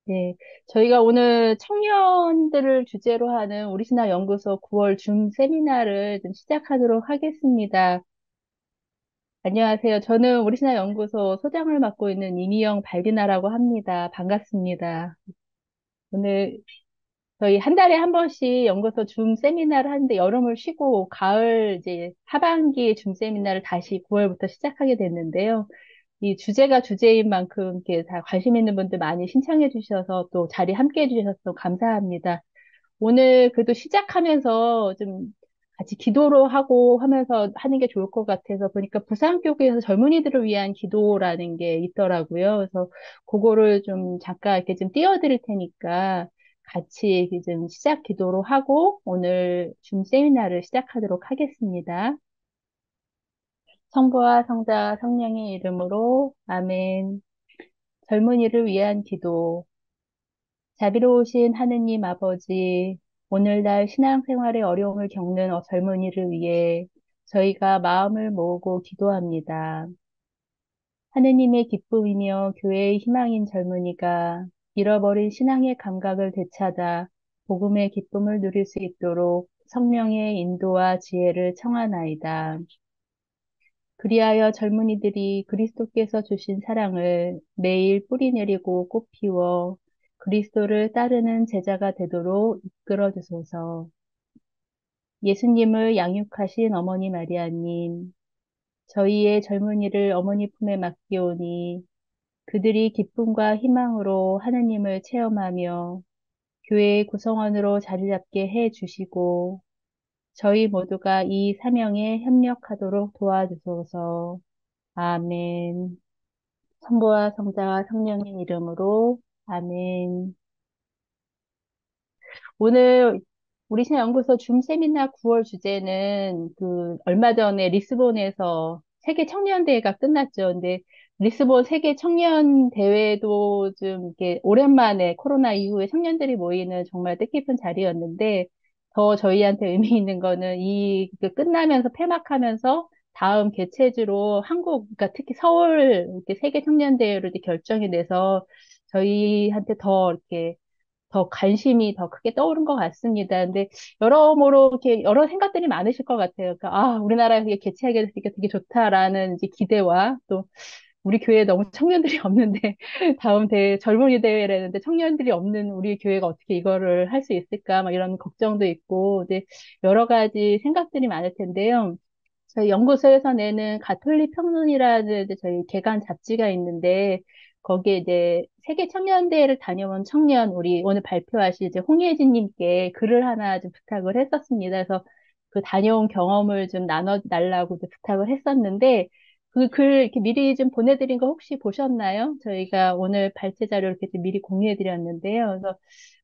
네, 저희가 오늘 청년들을 주제로 하는 우리 신화 연구소 9월 줌 세미나를 좀 시작하도록 하겠습니다. 안녕하세요. 저는 우리 신화 연구소 소장을 맡고 있는 이미영 발디나라고 합니다. 반갑습니다. 오늘 저희 한 달에 한 번씩 연구소 줌 세미나를 하는데 여름을 쉬고 가을 이제 하반기 줌 세미나를 다시 9월부터 시작하게 됐는데요. 이 주제가 주제인 만큼 이렇게 다 관심 있는 분들 많이 신청해 주셔서 또 자리 함께 해 주셔서 감사합니다. 오늘 그래도 시작하면서 좀 같이 기도로 하고 하면서 하는 게 좋을 것 같아서 보니까 부산교회에서 젊은이들을 위한 기도라는 게 있더라고요. 그래서 그거를 좀 잠깐 이렇게 좀 띄워드릴 테니까 같이 이렇게 좀 시작 기도로 하고 오늘 줌 세미나를 시작하도록 하겠습니다. 성부와 성자와 성령의 이름으로 아멘. 젊은이를 위한 기도. 자비로우신 하느님 아버지, 오늘날 신앙생활의 어려움을 겪는 젊은이를 위해 저희가 마음을 모으고 기도합니다. 하느님의 기쁨이며 교회의 희망인 젊은이가 잃어버린 신앙의 감각을 되찾아 복음의 기쁨을 누릴 수 있도록 성령의 인도와 지혜를 청하나이다. 그리하여 젊은이들이 그리스도께서 주신 사랑을 매일 뿌리내리고 꽃피워 그리스도를 따르는 제자가 되도록 이끌어 주소서. 예수님을 양육하신 어머니 마리아님, 저희의 젊은이를 어머니 품에 맡기오니 그들이 기쁨과 희망으로 하느님을 체험하며 교회의 구성원으로 자리 잡게 해 주시고 저희 모두가 이 사명에 협력하도록 도와주소서. 아멘. 성부와 성자와 성령의 이름으로 아멘. 오늘 우리 신연구소 줌 세미나 9월 주제는 그 얼마 전에 리스본에서 세계 청년 대회가 끝났죠. 근데 리스본 세계 청년 대회도 좀 이렇게 오랜만에 코로나 이후에 청년들이 모이는 정말 뜻깊은 자리였는데 더 저희한테 의미 있는 거는 그 끝나면서 폐막하면서 다음 개최지로 한국, 그러니까 특히 서울 이렇게 세계 청년 대회로 이렇게 결정이 돼서 저희한테 더 이렇게 더 관심이 더 크게 떠오른 것 같습니다. 근데 여러모로 이렇게 여러 생각들이 많으실 것 같아요. 그러니까, 우리나라에서 이게 개최하게 됐으니까 되게 좋다라는 이제 기대와 또 우리 교회에 너무 청년들이 없는데 다음 대회 젊은이 대회라는데 청년들이 없는 우리 교회가 어떻게 이거를 할 수 있을까 막 이런 걱정도 있고 이제 여러 가지 생각들이 많을 텐데요. 저희 연구소에서 내는 가톨릭 평론이라는 이제 저희 개간 잡지가 있는데 거기에 이제 세계 청년대회를 다녀온 청년 우리 오늘 발표하실 이제 홍예진님께 글을 하나 좀 부탁을 했었습니다. 그래서 그 다녀온 경험을 좀 나눠달라고 이제 부탁을 했었는데 그 글 이렇게 미리 좀 보내드린 거 혹시 보셨나요? 저희가 오늘 발제 자료 이렇게 좀 미리 공유해드렸는데요. 그래서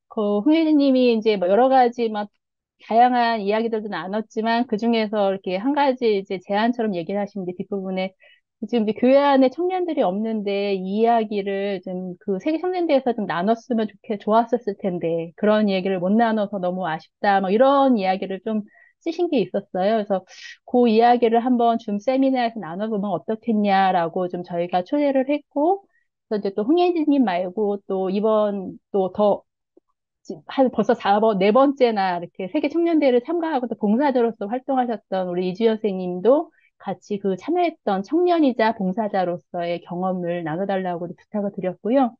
그 홍예진님이 이제 뭐 여러 가지 막 다양한 이야기들도 나눴지만 그중에서 이렇게 한 가지 이제 제안처럼 얘기를 하시는데 뒷부분에 지금 이제 교회 안에 청년들이 없는데 이 이야기를 좀 그 세계 청년대에서 좀 나눴으면 좋았었을 텐데 그런 얘기를 못 나눠서 너무 아쉽다 뭐 이런 이야기를 좀 쓰신 게 있었어요. 그래서 그 이야기를 한번 줌 세미나에서 나눠보면 어떻겠냐라고 좀 저희가 초대를 했고 그래서 이제 또 홍예진님 말고 또 이번 또더 한 벌써 4번, 네 번째나 이렇게 세계 청년대회를 참가하고 또 봉사자로서 활동하셨던 우리 이주연 선생님도 같이 그 참여했던 청년이자 봉사자로서의 경험을 나눠달라고 부탁을 드렸고요.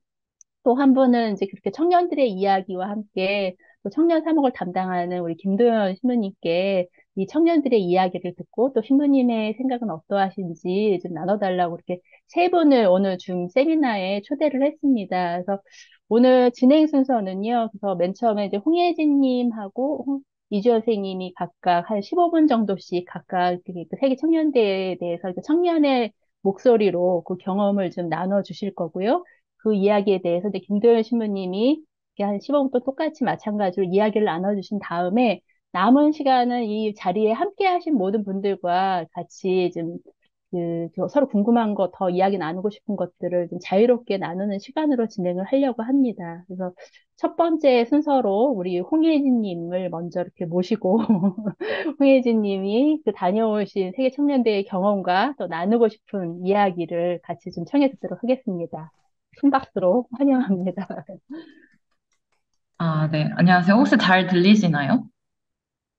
또 한 분은 이제 그렇게 청년들의 이야기와 함께 또 청년 사목을 담당하는 우리 김도연 신부님께 이 청년들의 이야기를 듣고 또 신부님의 생각은 어떠하신지 좀 나눠달라고 이렇게 세 분을 오늘 줌 세미나에 초대를 했습니다. 그래서 오늘 진행 순서는요. 그래서 맨 처음에 이제 홍예진님하고 이주연 선생님이 각각 한 15분 정도씩 각각 그 세계 청년대회에 대해서 이렇게 청년의 목소리로 그 경험을 좀 나눠주실 거고요. 그 이야기에 대해서 이제 김도연 신부님이 이렇게 한 15분 또 똑같이 마찬가지로 이야기를 나눠주신 다음에 남은 시간은 이 자리에 함께 하신 모든 분들과 같이 좀 서로 궁금한 거 더 이야기 나누고 싶은 것들을 좀 자유롭게 나누는 시간으로 진행을 하려고 합니다. 그래서 첫 번째 순서로 우리 홍예진님을 먼저 이렇게 모시고 홍예진님이 그 다녀오신 세계 청년대회 경험과 또 나누고 싶은 이야기를 같이 좀 청해 듣도록 하겠습니다. 큰 박수로 환영합니다. 아, 네. 안녕하세요. 혹시 잘 들리시나요?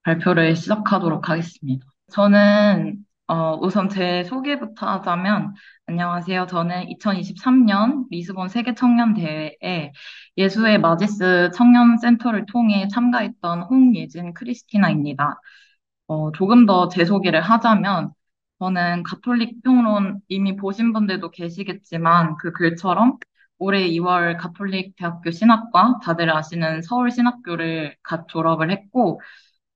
발표를 시작하도록 하겠습니다. 저는, 우선 제 소개부터 하자면, 안녕하세요. 저는 2023년 리스본 세계청년대회에 예수의 마지스 청년센터를 통해 참가했던 홍예진 크리스티나입니다. 조금 더 제 소개를 하자면, 저는 가톨릭 평론 이미 보신 분들도 계시겠지만, 그 글처럼 올해 2월 가톨릭 대학교 신학과 다들 아시는 서울신학교를 갓 졸업을 했고,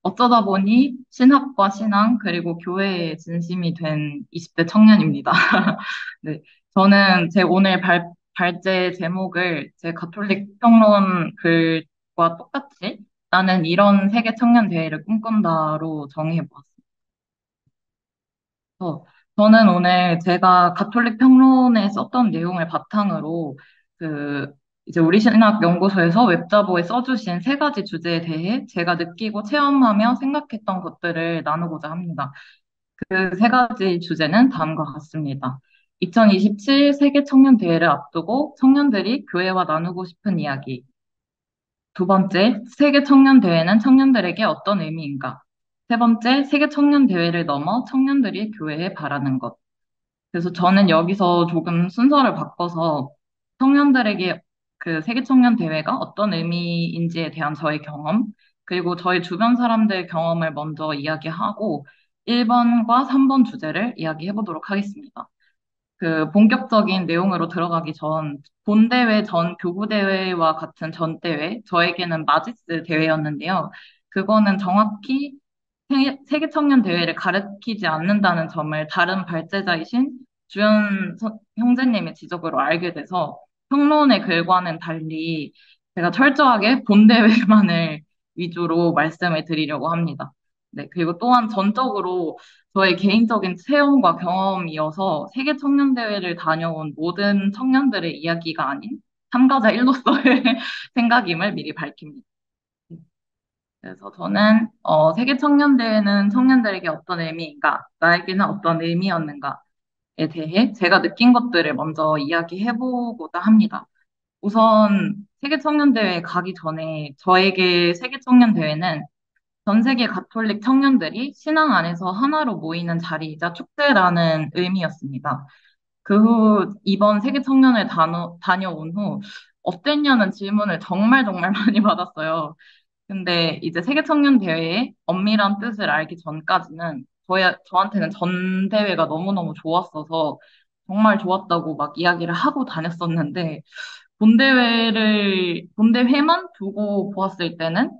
어쩌다 보니 신학과 신앙, 그리고 교회에 진심이 된 20대 청년입니다. 네. 저는 제 오늘 발제 제목을 제 가톨릭 평론 글과 똑같이 나는 이런 세계 청년 대회를 꿈꾼다로 정해보았습니다. 저는 오늘 제가 가톨릭 평론에 썼던 내용을 바탕으로 그 이제 우리 신학 연구소에서 웹자보에 써주신 세 가지 주제에 대해 제가 느끼고 체험하며 생각했던 것들을 나누고자 합니다. 그 세 가지 주제는 다음과 같습니다. 2027 세계 청년 대회를 앞두고 청년들이 교회와 나누고 싶은 이야기. 두 번째, 세계 청년 대회는 청년들에게 어떤 의미인가? 세 번째, 세계 청년 대회를 넘어 청년들이 교회에 바라는 것. 그래서 저는 여기서 조금 순서를 바꿔서 청년들에게 그 세계 청년 대회가 어떤 의미인지에 대한 저의 경험, 그리고 저희 주변 사람들 경험을 먼저 이야기하고 1번과 3번 주제를 이야기해 보도록 하겠습니다. 그 본격적인 내용으로 들어가기 전 본대회 전 교구대회와 같은 전 대회, 저에게는 마지스 대회였는데요. 그거는 정확히 세계 청년 대회를 가리키지 않는다는 점을 다른 발제자이신 주연 형제님의 지적으로 알게 돼서 평론의 글과는 달리 제가 철저하게 본 대회만을 위주로 말씀을 드리려고 합니다. 네, 그리고 또한 전적으로 저의 개인적인 체험과 경험이어서 세계 청년 대회를 다녀온 모든 청년들의 이야기가 아닌 참가자 일로서의 생각임을 미리 밝힙니다. 그래서 저는 세계 청년대회는 청년들에게 어떤 의미인가, 나에게는 어떤 의미였는가에 대해 제가 느낀 것들을 먼저 이야기해보고자 합니다. 우선 세계 청년대회에 가기 전에 저에게 세계 청년대회는 전 세계 가톨릭 청년들이 신앙 안에서 하나로 모이는 자리이자 축제라는 의미였습니다. 그 후 이번 세계 청년을 다녀온 후 어땠냐는 질문을 정말 정말 많이 받았어요. 근데 이제 세계 청년 대회의 엄밀한 뜻을 알기 전까지는 저한테는 전 대회가 너무너무 좋았어서 정말 좋았다고 막 이야기를 하고 다녔었는데 본대회만 두고 보았을 때는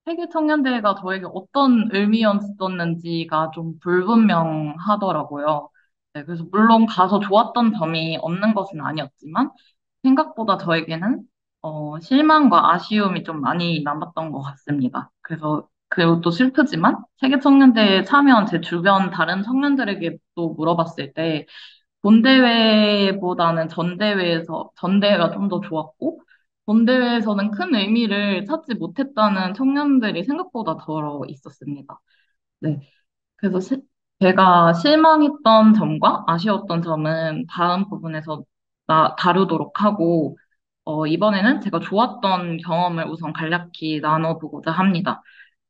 세계 청년 대회가 저에게 어떤 의미였었는지가 좀 불분명하더라고요. 네, 그래서 물론 가서 좋았던 점이 없는 것은 아니었지만 생각보다 저에게는 실망과 아쉬움이 좀 많이 남았던 것 같습니다. 그래서 그리고 또 슬프지만 세계 청년대회에 참여한 제 주변 다른 청년들에게 또 물어봤을 때 본대회보다는 전대회가 좀 더 좋았고 본대회에서는 큰 의미를 찾지 못했다는 청년들이 생각보다 더 있었습니다. 네. 그래서 제가 실망했던 점과 아쉬웠던 점은 다음 부분에서 다루도록 하고, 이번에는 제가 좋았던 경험을 우선 간략히 나눠보고자 합니다.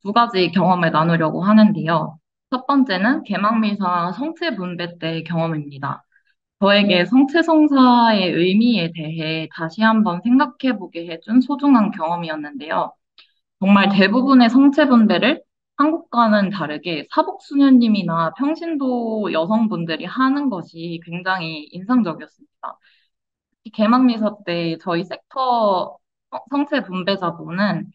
두 가지 경험을 나누려고 하는데요. 첫 번째는 개막미사 성체 분배 때 경험입니다. 저에게 성체성사의 의미에 대해 다시 한번 생각해보게 해준 소중한 경험이었는데요. 정말 대부분의 성체 분배를 한국과는 다르게 사복수녀님이나 평신도 여성분들이 하는 것이 굉장히 인상적이었습니다. 특히 개막미사 때 저희 섹터 성체 분배자분은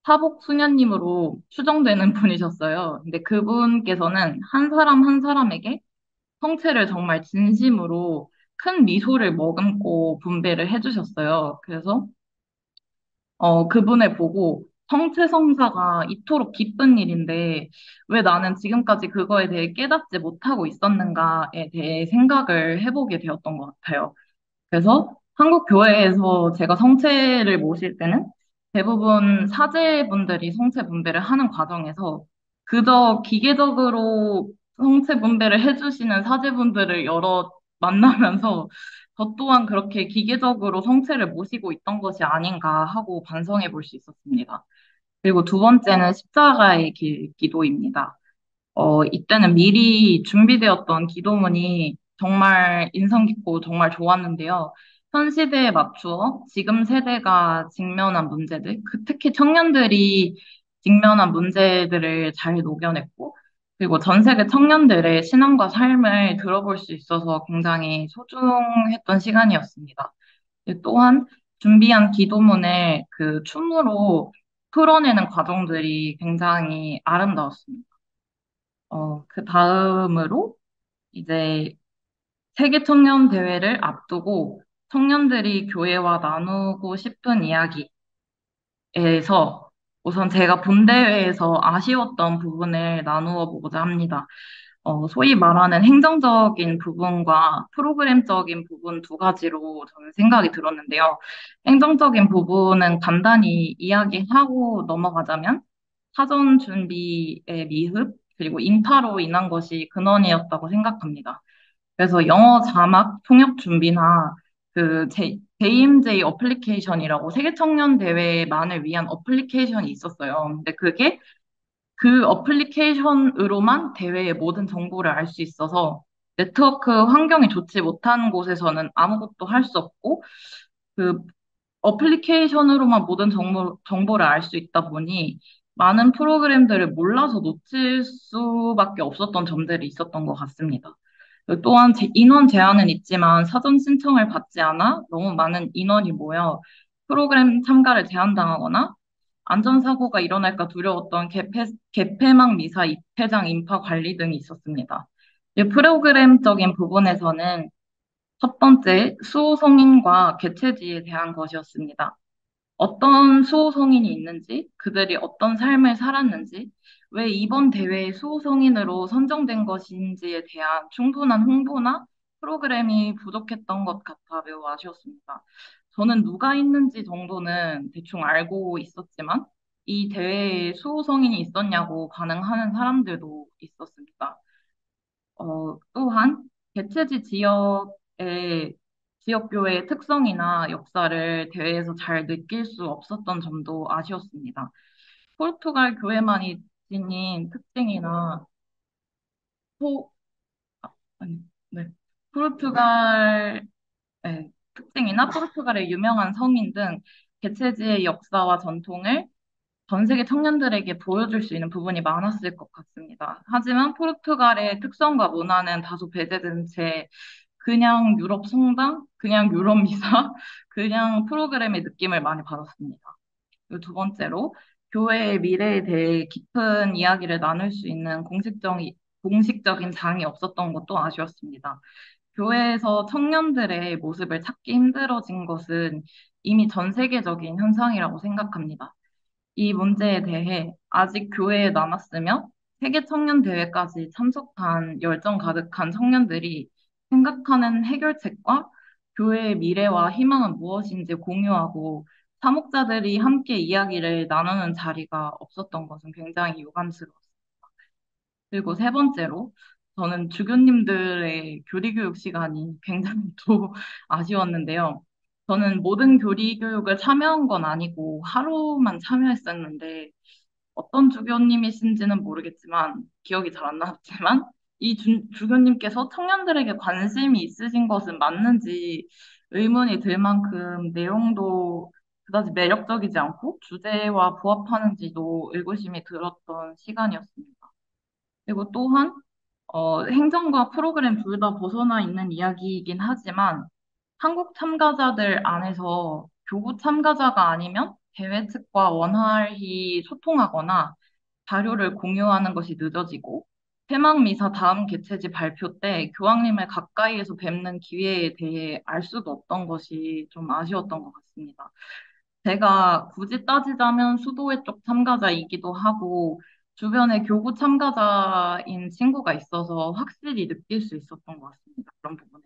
사복수녀님으로 추정되는 분이셨어요. 근데 그분께서는 한 사람 한 사람에게 성체를 정말 진심으로 큰 미소를 머금고 분배를 해주셨어요. 그래서 그분을 보고 성체성사가 이토록 기쁜 일인데 왜 나는 지금까지 그거에 대해 깨닫지 못하고 있었는가에 대해 생각을 해보게 되었던 것 같아요. 그래서 한국 교회에서 제가 성체를 모실 때는 대부분 사제분들이 성체 분배를 하는 과정에서 그저 기계적으로 성체 분배를 해주시는 사제분들을 만나면서 저 또한 그렇게 기계적으로 성체를 모시고 있던 것이 아닌가 하고 반성해 볼 수 있었습니다. 그리고 두 번째는 십자가의 길 기도입니다. 이때는 미리 준비되었던 기도문이 정말 인상 깊고 정말 좋았는데요. 현 시대에 맞추어 지금 세대가 직면한 문제들, 특히 청년들이 직면한 문제들을 잘 녹여냈고, 그리고 전 세계 청년들의 신앙과 삶을 들어볼 수 있어서 굉장히 소중했던 시간이었습니다. 또한 준비한 기도문을 그 춤으로 풀어내는 과정들이 굉장히 아름다웠습니다. 그 다음으로 이제 세계 청년 대회를 앞두고 청년들이 교회와 나누고 싶은 이야기에서 우선 제가 본 대회에서 아쉬웠던 부분을 나누어 보고자 합니다. 소위 말하는 행정적인 부분과 프로그램적인 부분 두 가지로 저는 생각이 들었는데요. 행정적인 부분은 간단히 이야기하고 넘어가자면 사전 준비의 미흡, 그리고 인파로 인한 것이 근원이었다고 생각합니다. 그래서 영어 자막 통역 준비나 JMJ 어플리케이션이라고 세계 청년 대회만을 위한 어플리케이션이 있었어요. 근데 그게 그 어플리케이션으로만 대회의 모든 정보를 알 수 있어서 네트워크 환경이 좋지 못한 곳에서는 아무것도 할 수 없고 그 어플리케이션으로만 모든 정보를 알 수 있다 보니 많은 프로그램들을 몰라서 놓칠 수밖에 없었던 점들이 있었던 것 같습니다. 또한 인원 제한은 있지만 사전 신청을 받지 않아 너무 많은 인원이 모여 프로그램 참가를 제한당하거나 안전사고가 일어날까 두려웠던 개폐막 미사 입회장 인파 관리 등이 있었습니다. 프로그램적인 부분에서는 첫 번째, 수호 성인과 개최지에 대한 것이었습니다. 어떤 수호 성인이 있는지, 그들이 어떤 삶을 살았는지, 왜 이번 대회의 수호 성인으로 선정된 것인지에 대한 충분한 홍보나 프로그램이 부족했던 것 같아 매우 아쉬웠습니다. 저는 누가 있는지 정도는 대충 알고 있었지만, 이 대회에 수호 성인이 있었냐고 반응하는 사람들도 있었습니다. 또한 개최지 지역교회의 특성이나 역사를 대회에서 잘 느낄 수 없었던 점도 아쉬웠습니다. 포르투갈 교회만이 지닌 특징이나 포, 아니, 네. 포르투갈 특징이나 포르투갈의 유명한 성인 등 개최지의 역사와 전통을 전 세계 청년들에게 보여줄 수 있는 부분이 많았을 것 같습니다. 하지만 포르투갈의 특성과 문화는 다소 배제된 채 그냥 유럽 성당, 그냥 유럽 미사, 그냥 프로그램의 느낌을 많이 받았습니다. 그리고 두 번째로 교회의 미래에 대해 깊은 이야기를 나눌 수 있는 공식적인 장이 없었던 것도 아쉬웠습니다. 교회에서 청년들의 모습을 찾기 힘들어진 것은 이미 전 세계적인 현상이라고 생각합니다. 이 문제에 대해 아직 교회에 남았으며 세계 청년 대회까지 참석한 열정 가득한 청년들이 생각하는 해결책과 교회의 미래와 희망은 무엇인지 공유하고 사목자들이 함께 이야기를 나누는 자리가 없었던 것은 굉장히 유감스러웠습니다. 그리고 세 번째로 저는 주교님들의 교리 교육 시간이 굉장히 또 아쉬웠는데요. 저는 모든 교리 교육을 참여한 건 아니고 하루만 참여했었는데 어떤 주교님이신지는 모르겠지만 기억이 잘 안 나지만 이 주교님께서 청년들에게 관심이 있으신 것은 맞는지 의문이 들 만큼 내용도 그다지 매력적이지 않고 주제와 부합하는지도 의구심이 들었던 시간이었습니다. 그리고 또한 행정과 프로그램 둘 다 벗어나 있는 이야기이긴 하지만 한국 참가자들 안에서 교구 참가자가 아니면 대회 측과 원활히 소통하거나 자료를 공유하는 것이 늦어지고 폐막미사 다음 개최지 발표 때 교황님을 가까이에서 뵙는 기회에 대해 알 수도 없던 것이 좀 아쉬웠던 것 같습니다. 제가 굳이 따지자면 수도회 쪽 참가자이기도 하고 주변에 교구 참가자인 친구가 있어서 확실히 느낄 수 있었던 것 같습니다. 그런 부분에.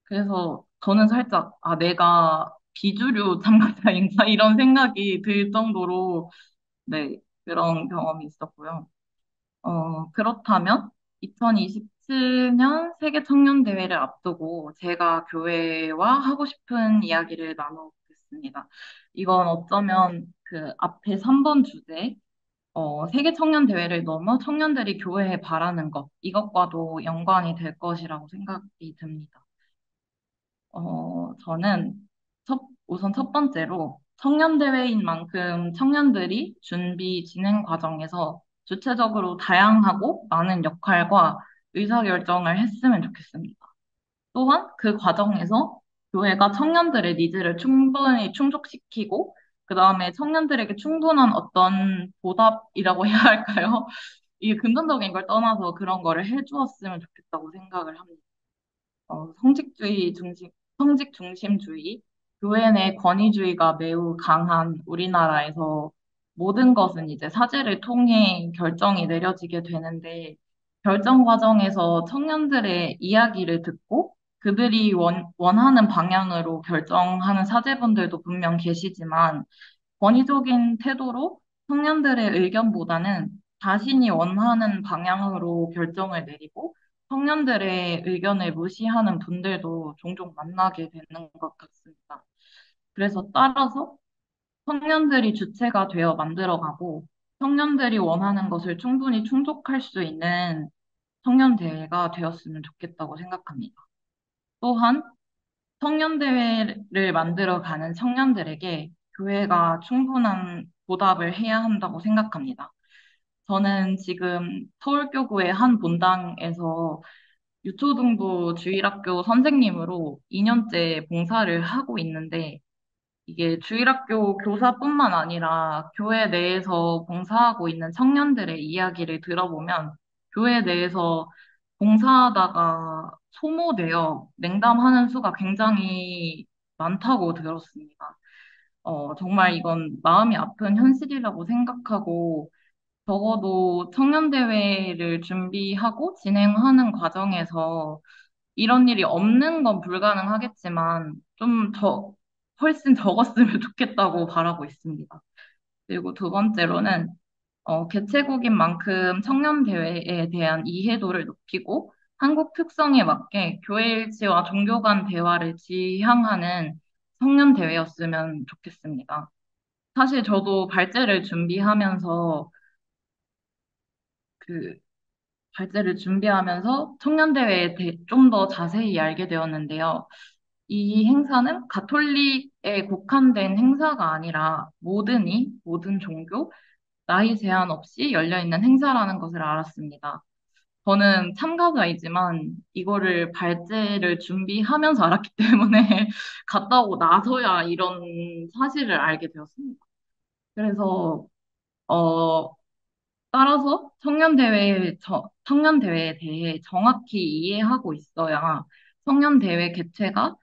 그래서 저는 살짝 내가 비주류 참가자인가 이런 생각이 들 정도로 네, 그런 경험이 있었고요. 그렇다면 2027년 세계 청년 대회를 앞두고 제가 교회와 하고 싶은 이야기를 나눠보겠습니다. 이건 어쩌면 그 앞에 3번 주제, 세계 청년 대회를 넘어 청년들이 교회에 바라는 것, 이것과도 연관이 될 것이라고 생각이 듭니다. 저는 우선 첫 번째로 청년대회인 만큼 청년들이 준비 진행 과정에서 주체적으로 다양하고 많은 역할과 의사결정을 했으면 좋겠습니다. 또한 그 과정에서 교회가 청년들의 니즈를 충분히 충족시키고, 그 다음에 청년들에게 충분한 어떤 보답이라고 해야 할까요? 이게 금전적인 걸 떠나서 그런 거를 해주었으면 좋겠다고 생각을 합니다. 성직 중심주의, 교회 내 권위주의가 매우 강한 우리나라에서 모든 것은 이제 사제를 통해 결정이 내려지게 되는데, 결정 과정에서 청년들의 이야기를 듣고 그들이 원하는 방향으로 결정하는 사제분들도 분명 계시지만, 권위적인 태도로 청년들의 의견보다는 자신이 원하는 방향으로 결정을 내리고 청년들의 의견을 무시하는 분들도 종종 만나게 되는 것 같습니다. 그래서 따라서 청년들이 주체가 되어 만들어가고 청년들이 원하는 것을 충분히 충족할 수 있는 청년대회가 되었으면 좋겠다고 생각합니다. 또한 청년대회를 만들어가는 청년들에게 교회가 충분한 보답을 해야 한다고 생각합니다. 저는 지금 서울교구의 한 본당에서 유초등부 주일학교 선생님으로 2년째 봉사를 하고 있는데, 이게 주일학교 교사뿐만 아니라 교회 내에서 봉사하고 있는 청년들의 이야기를 들어보면 교회 내에서 봉사하다가 소모되어 냉담하는 수가 굉장히 많다고 들었습니다. 정말 이건 마음이 아픈 현실이라고 생각하고, 적어도 청년대회를 준비하고 진행하는 과정에서 이런 일이 없는 건 불가능하겠지만 훨씬 적었으면 좋겠다고 바라고 있습니다. 그리고 두 번째로는 개최국인 만큼 청년대회에 대한 이해도를 높이고 한국 특성에 맞게 교회일치와 종교 간 대화를 지향하는 청년대회였으면 좋겠습니다. 사실 저도 발제를 준비하면서 그 발제를 준비하면서 청년대회에 좀 더 자세히 알게 되었는데요. 이 행사는 가톨릭에 국한된 행사가 아니라 모든 종교, 나이 제한 없이 열려있는 행사라는 것을 알았습니다. 저는 참가자이지만 이거를 발제를 준비하면서 알았기 때문에 갔다 오고 나서야 이런 사실을 알게 되었습니다. 그래서, 어, 따라서 청년대회에 대해 정확히 이해하고 있어야 청년대회 개최가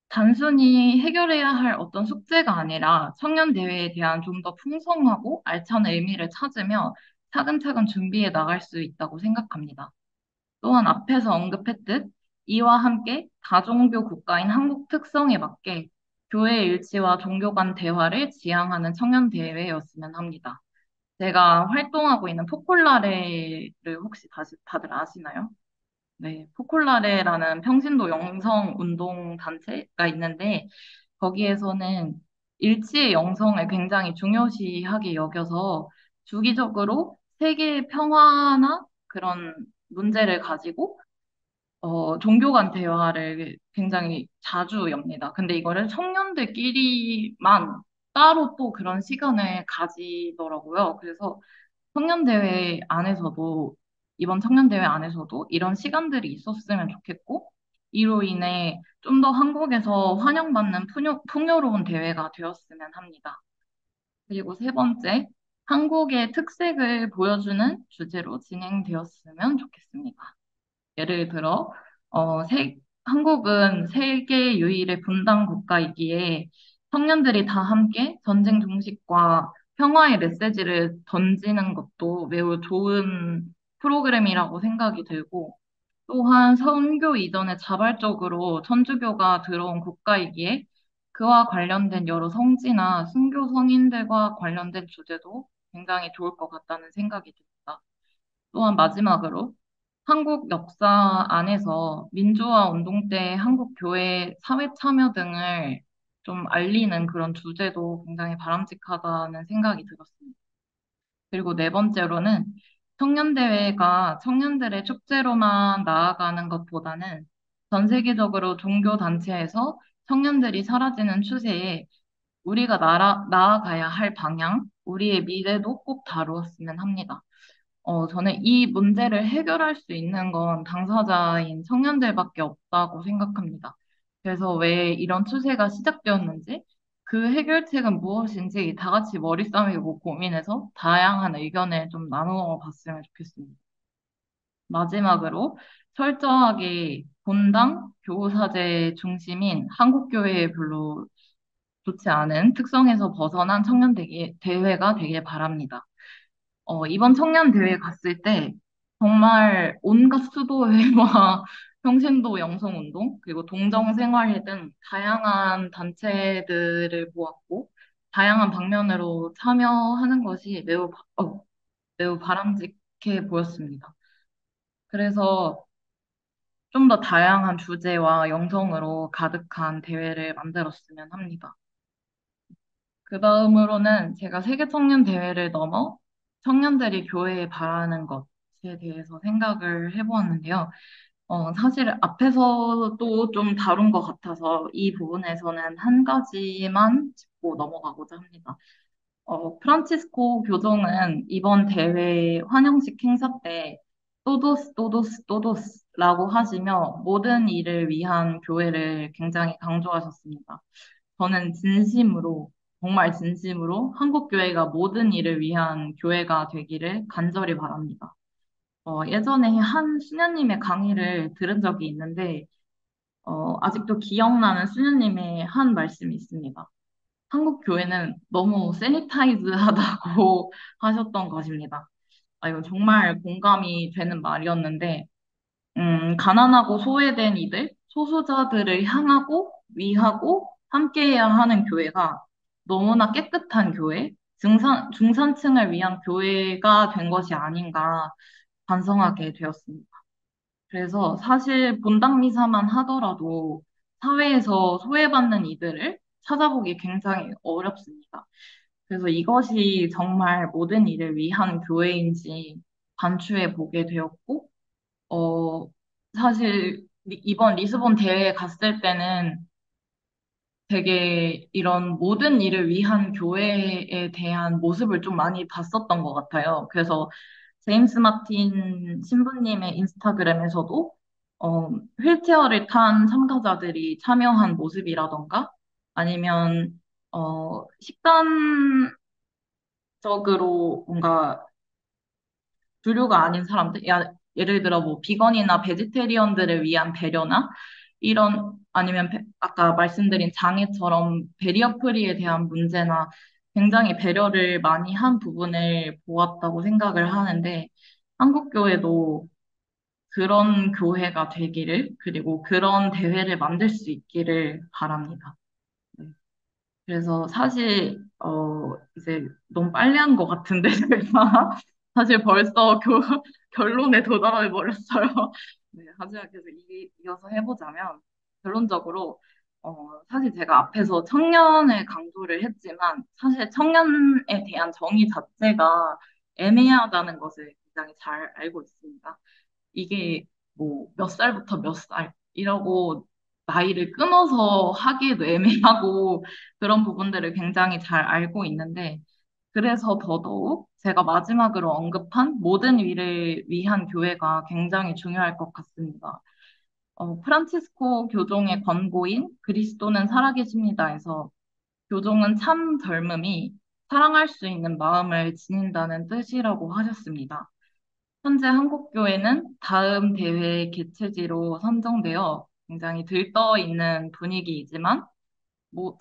단순히 해결해야 할 어떤 숙제가 아니라 청년대회에 대한 좀 더 풍성하고 알찬 의미를 찾으며 차근차근 준비해 나갈 수 있다고 생각합니다. 또한 앞에서 언급했듯 이와 함께 다종교 국가인 한국 특성에 맞게 교회 일치와 종교 간 대화를 지향하는 청년대회였으면 합니다. 제가 활동하고 있는 포콜라레를 혹시 다들 아시나요? 네, 포콜라레라는 평신도 영성 운동 단체가 있는데 거기에서는 일치의 영성을 굉장히 중요시하게 여겨서 주기적으로 세계 평화나 그런 문제를 가지고 종교 간 대화를 굉장히 자주 엽니다. 근데 이거를 청년들끼리만 따로 또 그런 시간을 가지더라고요. 그래서 청년대회 안에서도, 이번 청년대회 안에서도 이런 시간들이 있었으면 좋겠고, 이로 인해 좀 더 한국에서 환영받는 풍요로운 대회가 되었으면 합니다. 그리고 세 번째, 한국의 특색을 보여주는 주제로 진행되었으면 좋겠습니다. 예를 들어, 한국은 세계 유일의 분단 국가이기에 청년들이 다 함께 전쟁 종식과 평화의 메시지를 던지는 것도 매우 좋은 프로그램이라고 생각이 들고, 또한 선교 이전에 자발적으로 천주교가 들어온 국가이기에 그와 관련된 여러 성지나 순교 성인들과 관련된 주제도 굉장히 좋을 것 같다는 생각이 듭니다. 또한 마지막으로 한국 역사 안에서 민주화 운동 때 한국 교회 사회 참여 등을 좀 알리는 그런 주제도 굉장히 바람직하다는 생각이 들었습니다. 그리고 네 번째로는 청년대회가 청년들의 축제로만 나아가는 것보다는 전 세계적으로 종교단체에서 청년들이 사라지는 추세에 우리가 나아가야 할 방향, 우리의 미래도 꼭 다루었으면 합니다. 저는 이 문제를 해결할 수 있는 건 당사자인 청년들밖에 없다고 생각합니다. 그래서 왜 이런 추세가 시작되었는지, 그 해결책은 무엇인지 다 같이 머리 싸매고 고민해서 다양한 의견을 좀 나누어 봤으면 좋겠습니다. 마지막으로 철저하게 본당, 교우사제 중심인 한국교회의 별로 좋지 않은 특성에서 벗어난 대회가 되길 바랍니다. 이번 청년 대회 갔을 때 정말 온갖 수도회와 평신도 영성운동 그리고 동정생활회 등 다양한 단체들을 보았고 다양한 방면으로 참여하는 것이 매우 바람직해 보였습니다. 그래서 좀 더 다양한 주제와 영성으로 가득한 대회를 만들었으면 합니다. 그 다음으로는 제가 세계 청년 대회를 넘어 청년들이 교회에 바라는 것에 대해서 생각을 해보았는데요. 사실 앞에서도 좀 다룬 것 같아서 이 부분에서는 한 가지만 짚고 넘어가고자 합니다. 프란치스코 교종은 이번 대회 환영식 행사 때 또도스, 또도스, 또도스라고 하시며 모든 일을 위한 교회를 굉장히 강조하셨습니다. 저는 진심으로, 정말 진심으로 한국 교회가 모든 일을 위한 교회가 되기를 간절히 바랍니다. 예전에 한 수녀님의 강의를 들은 적이 있는데, 아직도 기억나는 수녀님의 한 말씀이 있습니다. 한국 교회는 너무 세니타이즈하다고 하셨던 것입니다. 이건 정말 공감이 되는 말이었는데, 가난하고 소외된 이들, 소수자들을 향하고 위하고 함께해야 하는 교회가 너무나 깨끗한 교회, 중산층을 위한 교회가 된 것이 아닌가 반성하게 되었습니다. 그래서 사실 본당 미사만 하더라도 사회에서 소외받는 이들을 찾아보기 굉장히 어렵습니다. 그래서 이것이 정말 모든 일을 위한 교회인지 반추해 보게 되었고, 어, 사실 이번 리스본 대회에 갔을 때는 되게 이런 모든 일을 위한 교회에 대한 모습을 좀 많이 봤었던 것 같아요. 그래서 제임스 마틴 신부님의 인스타그램에서도 어, 휠체어를 탄 참가자들이 참여한 모습이라던가 아니면 식단적으로 뭔가 주류가 아닌 사람들, 예를 들어 뭐 비건이나 베지테리언들을 위한 배려나 이런 아니면 아까 말씀드린 장애처럼 베리어 프리에 대한 문제나 굉장히 배려를 많이 한 부분을 보았다고 생각을 하는데 한국 교회도 그런 교회가 되기를 그리고 그런 대회를 만들 수 있기를 바랍니다. 네. 그래서 사실 이제 너무 빨리 한 것 같은데 제가 사실 벌써 결론에 도달해 버렸어요. 네, 하지만 계속 이어서 해보자면 결론적으로 사실 제가 앞에서 청년을 강조를 했지만 사실 청년에 대한 정의 자체가 애매하다는 것을 굉장히 잘 알고 있습니다. 이게 뭐 몇 살부터 몇 살이라고 나이를 끊어서 하기에도 애매하고 그런 부분들을 굉장히 잘 알고 있는데 그래서 더더욱 제가 마지막으로 언급한 모든 위를 위한 교회가 굉장히 중요할 것 같습니다. 프란치스코 교종의 권고인 그리스도는 살아계십니다에서 교종은 참 젊음이 사랑할 수 있는 마음을 지닌다는 뜻이라고 하셨습니다. 현재 한국교회는 다음 대회 개최지로 선정되어 굉장히 들떠 있는 분위기이지만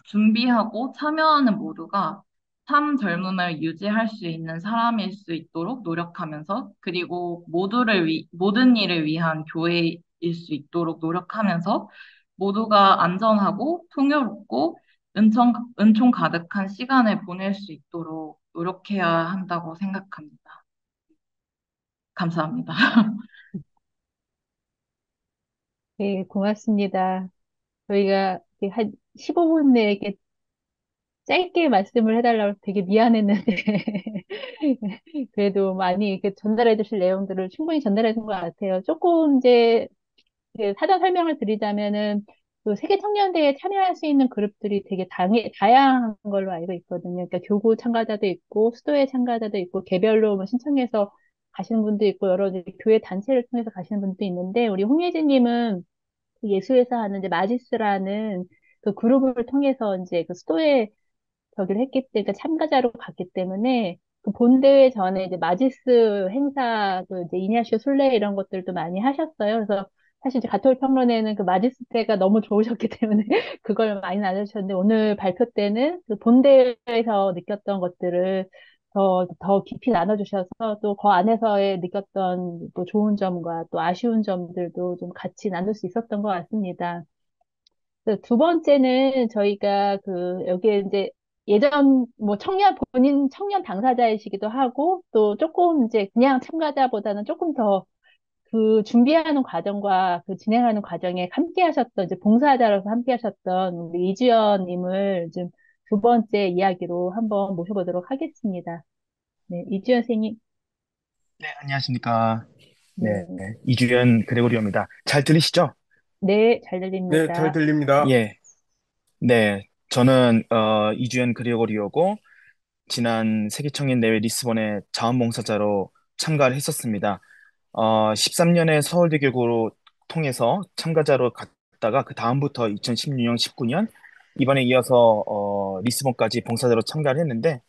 준비하고 참여하는 모두가 참 젊음을 유지할 수 있는 사람일 수 있도록 노력하면서 그리고 모든 일을 위한 교회일 수 있도록 노력하면서 모두가 안전하고 풍요롭고 은총 가득한 시간을 보낼 수 있도록 노력해야 한다고 생각합니다. 감사합니다. 네, 고맙습니다. 저희가 이렇게 한 15분 내에 이렇게 짧게 말씀을 해달라고 해서 되게 미안했는데, 그래도 많이 이렇게 전달해 주실 내용들을 충분히 전달해 준 것 같아요. 조금 이제 그 사전 설명을 드리자면은 그 세계 청년대회에 참여할 수 있는 그룹들이 되게 다양한 걸로 알고 있거든요. 그러니까 교구 참가자도 있고, 수도회 참가자도 있고, 개별로 뭐 신청해서 가시는 분도 있고, 여러 이제 교회 단체를 통해서 가시는 분도 있는데, 우리 홍예진님은 그 예수에서 하는 이제 마지스라는 그 그룹을 통해서 이제 그 수도회 저기를 했기 때문에, 그러니까 참가자로 갔기 때문에, 그 본대회 전에 이제 마지스 행사, 그 이제 이냐시오 순례 이런 것들도 많이 하셨어요. 그래서 사실 이제 가톨 평론회는 그 마지스 때가 너무 좋으셨기 때문에 그걸 많이 나눠주셨는데, 오늘 발표 때는 그 본대회에서 느꼈던 것들을 더 깊이 나눠주셔서 또 그 안에서의 느꼈던 또 좋은 점과 또 아쉬운 점들도 좀 같이 나눌 수 있었던 것 같습니다. 두 번째는 저희가 그 여기에 이제 예전 뭐 본인 청년 당사자이시기도 하고 또 조금 이제 그냥 참가자보다는 조금 더 그 준비하는 과정과 그 진행하는 과정에 함께 하셨던 이제 봉사자로서 함께 하셨던 우리 이주연님을 좀 두 번째 이야기로 한번 모셔보도록 하겠습니다. 네, 이주연 선생님. 네, 안녕하십니까. 네, 네, 이주연 그레고리오입니다. 잘 들리시죠? 네, 잘 네, 잘 들립니다. 들립니다. 예, 네. 저는 이주연 그레고리오고 지난 세계청년대회 리스본에 자원봉사자로 참가를 했었습니다. 13년에 서울대교구로 통해서 참가자로 갔다가 그 다음부터 2016년, 19년 이번에 이어서 리스본까지 봉사자로 참가를 했는데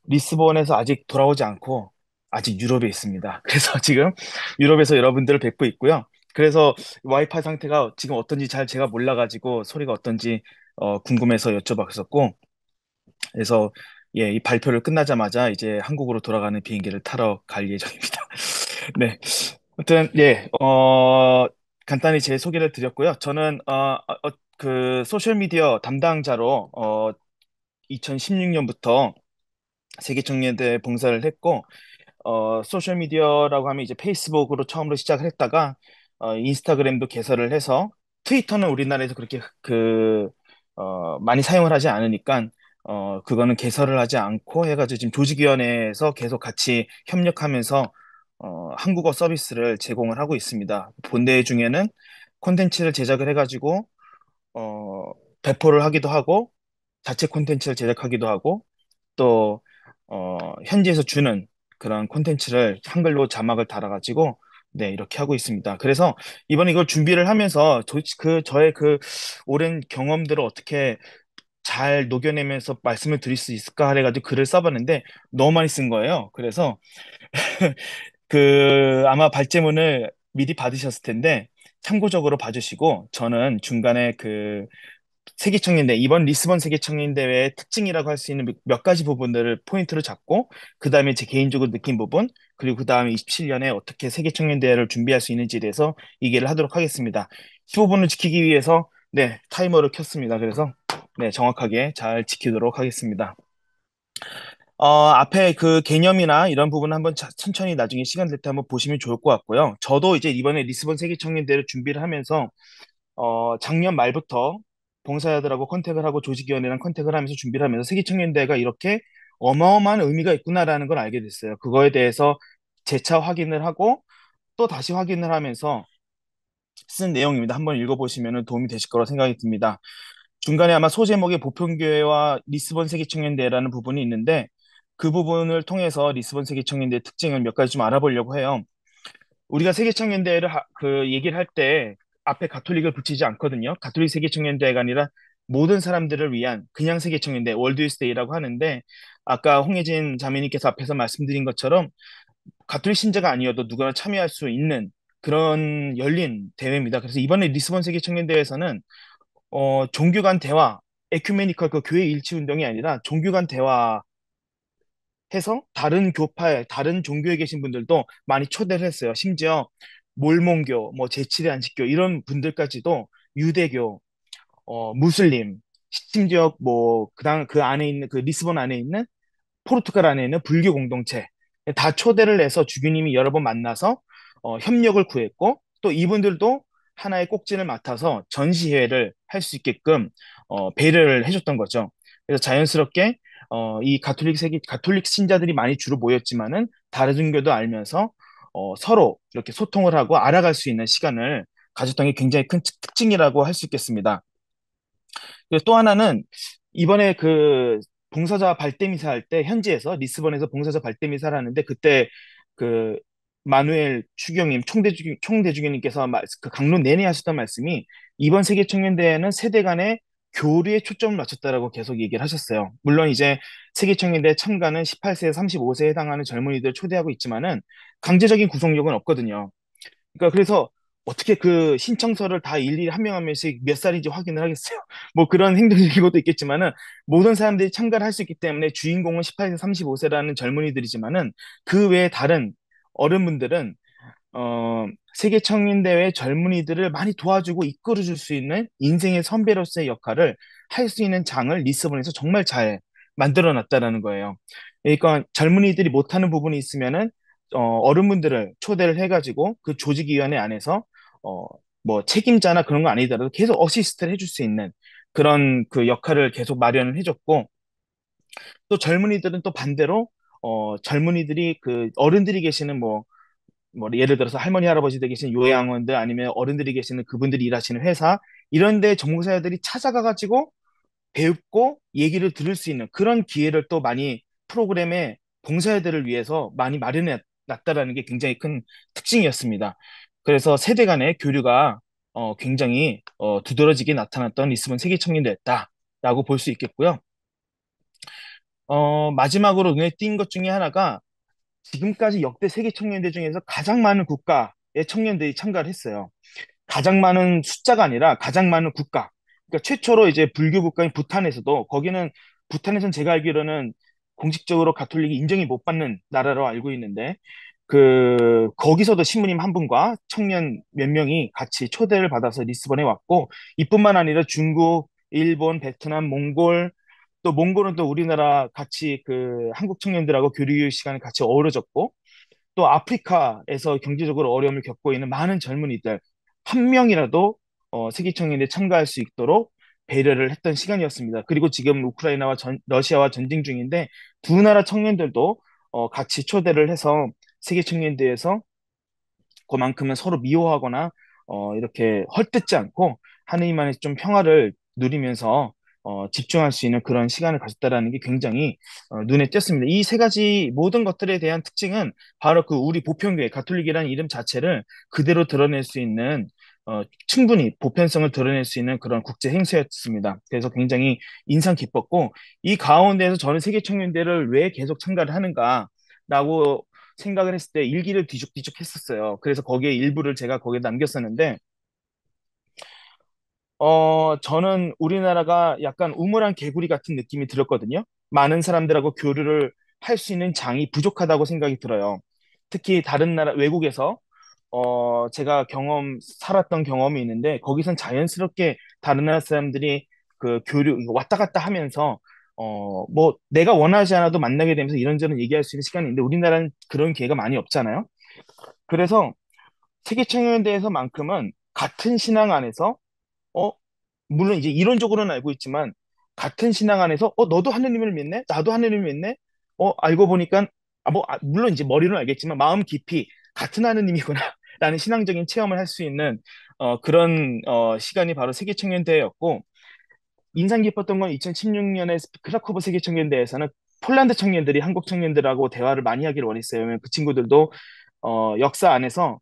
리스본에서 아직 돌아오지 않고 아직 유럽에 있습니다. 그래서 지금 유럽에서 여러분들을 뵙고 있고요. 그래서 와이파이 상태가 지금 어떤지 잘 제가 몰라가지고 소리가 어떤지 궁금해서 여쭤봤었고, 그래서 예, 이 발표를 끝나자마자 이제 한국으로 돌아가는 비행기를 타러 갈 예정입니다. 네, 아무튼 예, 간단히 제 소개를 드렸고요. 저는 그 소셜 미디어 담당자로 2016년부터 세계청년대 봉사를 했고 소셜미디어라고 하면 이제 페이스북으로 처음으로 시작을 했다가, 인스타그램도 개설을 해서, 트위터는 우리나라에서 그렇게 많이 사용을 하지 않으니까, 그거는 개설을 하지 않고 해가지고 지금 조직위원회에서 계속 같이 협력하면서, 한국어 서비스를 제공을 하고 있습니다. 본대회 중에는 콘텐츠를 제작을 해가지고, 어, 배포를 하기도 하고, 자체 콘텐츠를 제작하기도 하고, 또 현지에서 주는 그런 콘텐츠를 한글로 자막을 달아가지고 네 이렇게 하고 있습니다. 그래서 이번에 이걸 준비를 하면서 저의 그 오랜 경험들을 어떻게 잘 녹여내면서 말씀을 드릴 수 있을까 해가지고 글을 써봤는데 너무 많이 쓴 거예요. 그래서 그 아마 발제문을 미리 받으셨을 텐데 참고적으로 봐주시고, 저는 중간에 그 세계청년대, 이번 리스본 세계청년대회의 특징이라고 할 수 있는 몇 가지 부분들을 포인트로 잡고, 그 다음에 제 개인적으로 느낀 부분, 그리고 그 다음에 27년에 어떻게 세계청년대회를 준비할 수 있는지에 대해서 얘기를 하도록 하겠습니다. 15분을 지키기 위해서 네, 타이머를 켰습니다. 그래서 네, 정확하게 잘 지키도록 하겠습니다. 앞에 그 개념이나 이런 부분 한번 천천히 나중에 시간 될 때 한번 보시면 좋을 것 같고요. 저도 이제 이번에 리스본 세계청년대회를 준비를 하면서 작년 말부터 봉사자들하고 컨택을 하고 조직위원회랑 컨택을 하면서 준비를 하면서 세계청년대회가 이렇게 어마어마한 의미가 있구나라는 걸 알게 됐어요. 그거에 대해서 재차 확인을 하고 또 다시 확인을 하면서 쓴 내용입니다. 한번 읽어보시면 도움이 되실 거라 생각이 듭니다. 중간에 아마 소제목에 보편교회와 리스본 세계청년대회라는 부분이 있는데 그 부분을 통해서 리스본 세계청년대회 특징을 몇 가지 좀 알아보려고 해요. 우리가 세계청년대회를 그 얘기를 할 때 앞에 가톨릭을 붙이지 않거든요. 가톨릭 세계청년대회가 아니라 모든 사람들을 위한 그냥 세계청년대 월드유스데이라고 하는데, 아까 홍예진 자매님께서 앞에서 말씀드린 것처럼 가톨릭 신자가 아니어도 누구나 참여할 수 있는 그런 열린 대회입니다. 그래서 이번에 리스본 세계청년대회에서는 종교 간 대화, 에큐메니컬 그 교회 일치 운동이 아니라 종교 간 대화 해서 다른 교파에 다른 종교에 계신 분들도 많이 초대를 했어요. 심지어 몰몬교, 뭐 제7의 안식교 이런 분들까지도, 유대교, 무슬림, 심지어 뭐 그다음 그 안에 있는 그 리스본 안에 있는 포르투갈 안에 있는 불교 공동체 다 초대를 해서 주교님이 여러 번 만나서 협력을 구했고, 또 이분들도 하나의 꼭지를 맡아서 전시회를 할 수 있게끔 배려를 해줬던 거죠. 그래서 자연스럽게 이 가톨릭 신자들이 많이 주로 모였지만은 다른 종교도 알면서 서로 이렇게 소통을 하고 알아갈 수 있는 시간을 가졌던 게 굉장히 큰 특징이라고 할 수 있겠습니다. 그리고 또 하나는 이번에 그 봉사자 발대미사 할 때 현지에서 리스본에서 봉사자 발대미사를 하는데 그때 그 마누엘 추경님 총대주교님께서 그 강론 내내 하셨던 말씀이 이번 세계 청년대회는 세대 간의 교류에 초점을 맞췄다라고 계속 얘기를 하셨어요. 물론 이제 세계 청년대회 참가는 18세에서 35세에 해당하는 젊은이들 초대하고 있지만은 강제적인 구속력은 없거든요. 그러니까 그래서 어떻게 그 신청서를 다 일일이 한 명 한 명씩 몇 살인지 확인을 하겠어요. 뭐 그런 행동적인 것도 있겠지만은 모든 사람들이 참가를 할 수 있기 때문에 주인공은 18세, 35세라는 젊은이들이지만은 그 외에 다른 어른분들은 세계 청년대회 젊은이들을 많이 도와주고 이끌어줄 수 있는 인생의 선배로서의 역할을 할 수 있는 장을 리스본에서 정말 잘 만들어 놨다라는 거예요. 그러니까 젊은이들이 못하는 부분이 있으면은 어른분들을 초대를 해가지고 그 조직위원회 안에서 어, 뭐 책임자나 그런 거 아니더라도 계속 어시스트를 해줄 수 있는 그런 그 역할을 계속 마련을 해줬고 또 젊은이들은 또 반대로 젊은이들이 그 어른들이 계시는 뭐 예를 들어서 할머니 할아버지들 계신 요양원들 아니면 어른들이 계시는 그분들이 일하시는 회사 이런 데 전공자들이 찾아가 가지고 배웁고 얘기를 들을 수 있는 그런 기회를 또 많이 프로그램에 봉사자들을 위해서 많이 마련해 놨다라는 게 굉장히 큰 특징이었습니다. 그래서 세대 간의 교류가 굉장히 두드러지게 나타났던 리스본 세계 청년대였다라고 볼 수 있겠고요. 마지막으로 눈에 띈 것 중에 하나가 지금까지 역대 세계 청년대 중에서 가장 많은 국가의 청년들이 참가를 했어요. 가장 많은 숫자가 아니라 가장 많은 국가. 그러니까 최초로 이제 불교 국가인 부탄에서도 거기는 부탄에서는 제가 알기로는 공식적으로 가톨릭이 인정이 못 받는 나라로 알고 있는데 그 거기서도 신부님 한 분과 청년 몇 명이 같이 초대를 받아서 리스본에 왔고 이뿐만 아니라 중국, 일본, 베트남, 몽골 또 몽골은 또 우리나라 같이 그 한국 청년들하고 교류 시간을 같이 어우러졌고 또 아프리카에서 경제적으로 어려움을 겪고 있는 많은 젊은이들 한 명이라도 세계 청년에 참가할 수 있도록 배려를 했던 시간이었습니다. 그리고 지금 우크라이나와 러시아와 전쟁 중인데 두 나라 청년들도 같이 초대를 해서 세계 청년대회에서 그만큼은 서로 미워하거나 이렇게 헐뜯지 않고 하느님 안에 좀 평화를 누리면서 집중할 수 있는 그런 시간을 가졌다라는 게 굉장히 눈에 띄었습니다. 이 세 가지 모든 것들에 대한 특징은 바로 그 우리 보편교회 가톨릭이라는 이름 자체를 그대로 드러낼 수 있는 충분히 보편성을 드러낼 수 있는 그런 국제 행사였습니다. 그래서 굉장히 인상 깊었고 이 가운데에서 저는 세계 청년대를 왜 계속 참가를 하는가라고 생각을 했을 때 일기를 뒤죽뒤죽 했었어요. 그래서 거기에 일부를 제가 거기에 남겼었는데, 저는 우리나라가 약간 우물안 개구리 같은 느낌이 들었거든요. 많은 사람들하고 교류를 할 수 있는 장이 부족하다고 생각이 들어요. 특히 다른 나라, 외국에서, 제가 살았던 경험이 있는데, 거기선 자연스럽게 다른 나라 사람들이 그 교류, 이거 왔다 갔다 하면서, 뭐, 내가 원하지 않아도 만나게 되면서 이런저런 얘기할 수 있는 시간이 있는데, 우리나라는 그런 기회가 많이 없잖아요. 그래서 세계청년대에서만큼은 같은 신앙 안에서 어 물론 이제 이론적으로는 알고 있지만 같은 신앙 안에서 너도 하느님을 믿네? 나도 하느님을 믿네? 알고 보니까 물론 이제 머리로는 알겠지만 마음 깊이 같은 하느님이구나 라는 신앙적인 체험을 할 수 있는 그런 시간이 바로 세계청년대회였고 인상 깊었던 건 2016년에 크라코브 세계청년대회에서는 폴란드 청년들이 한국 청년들하고 대화를 많이 하기를 원했어요. 왜냐면 그 친구들도 역사 안에서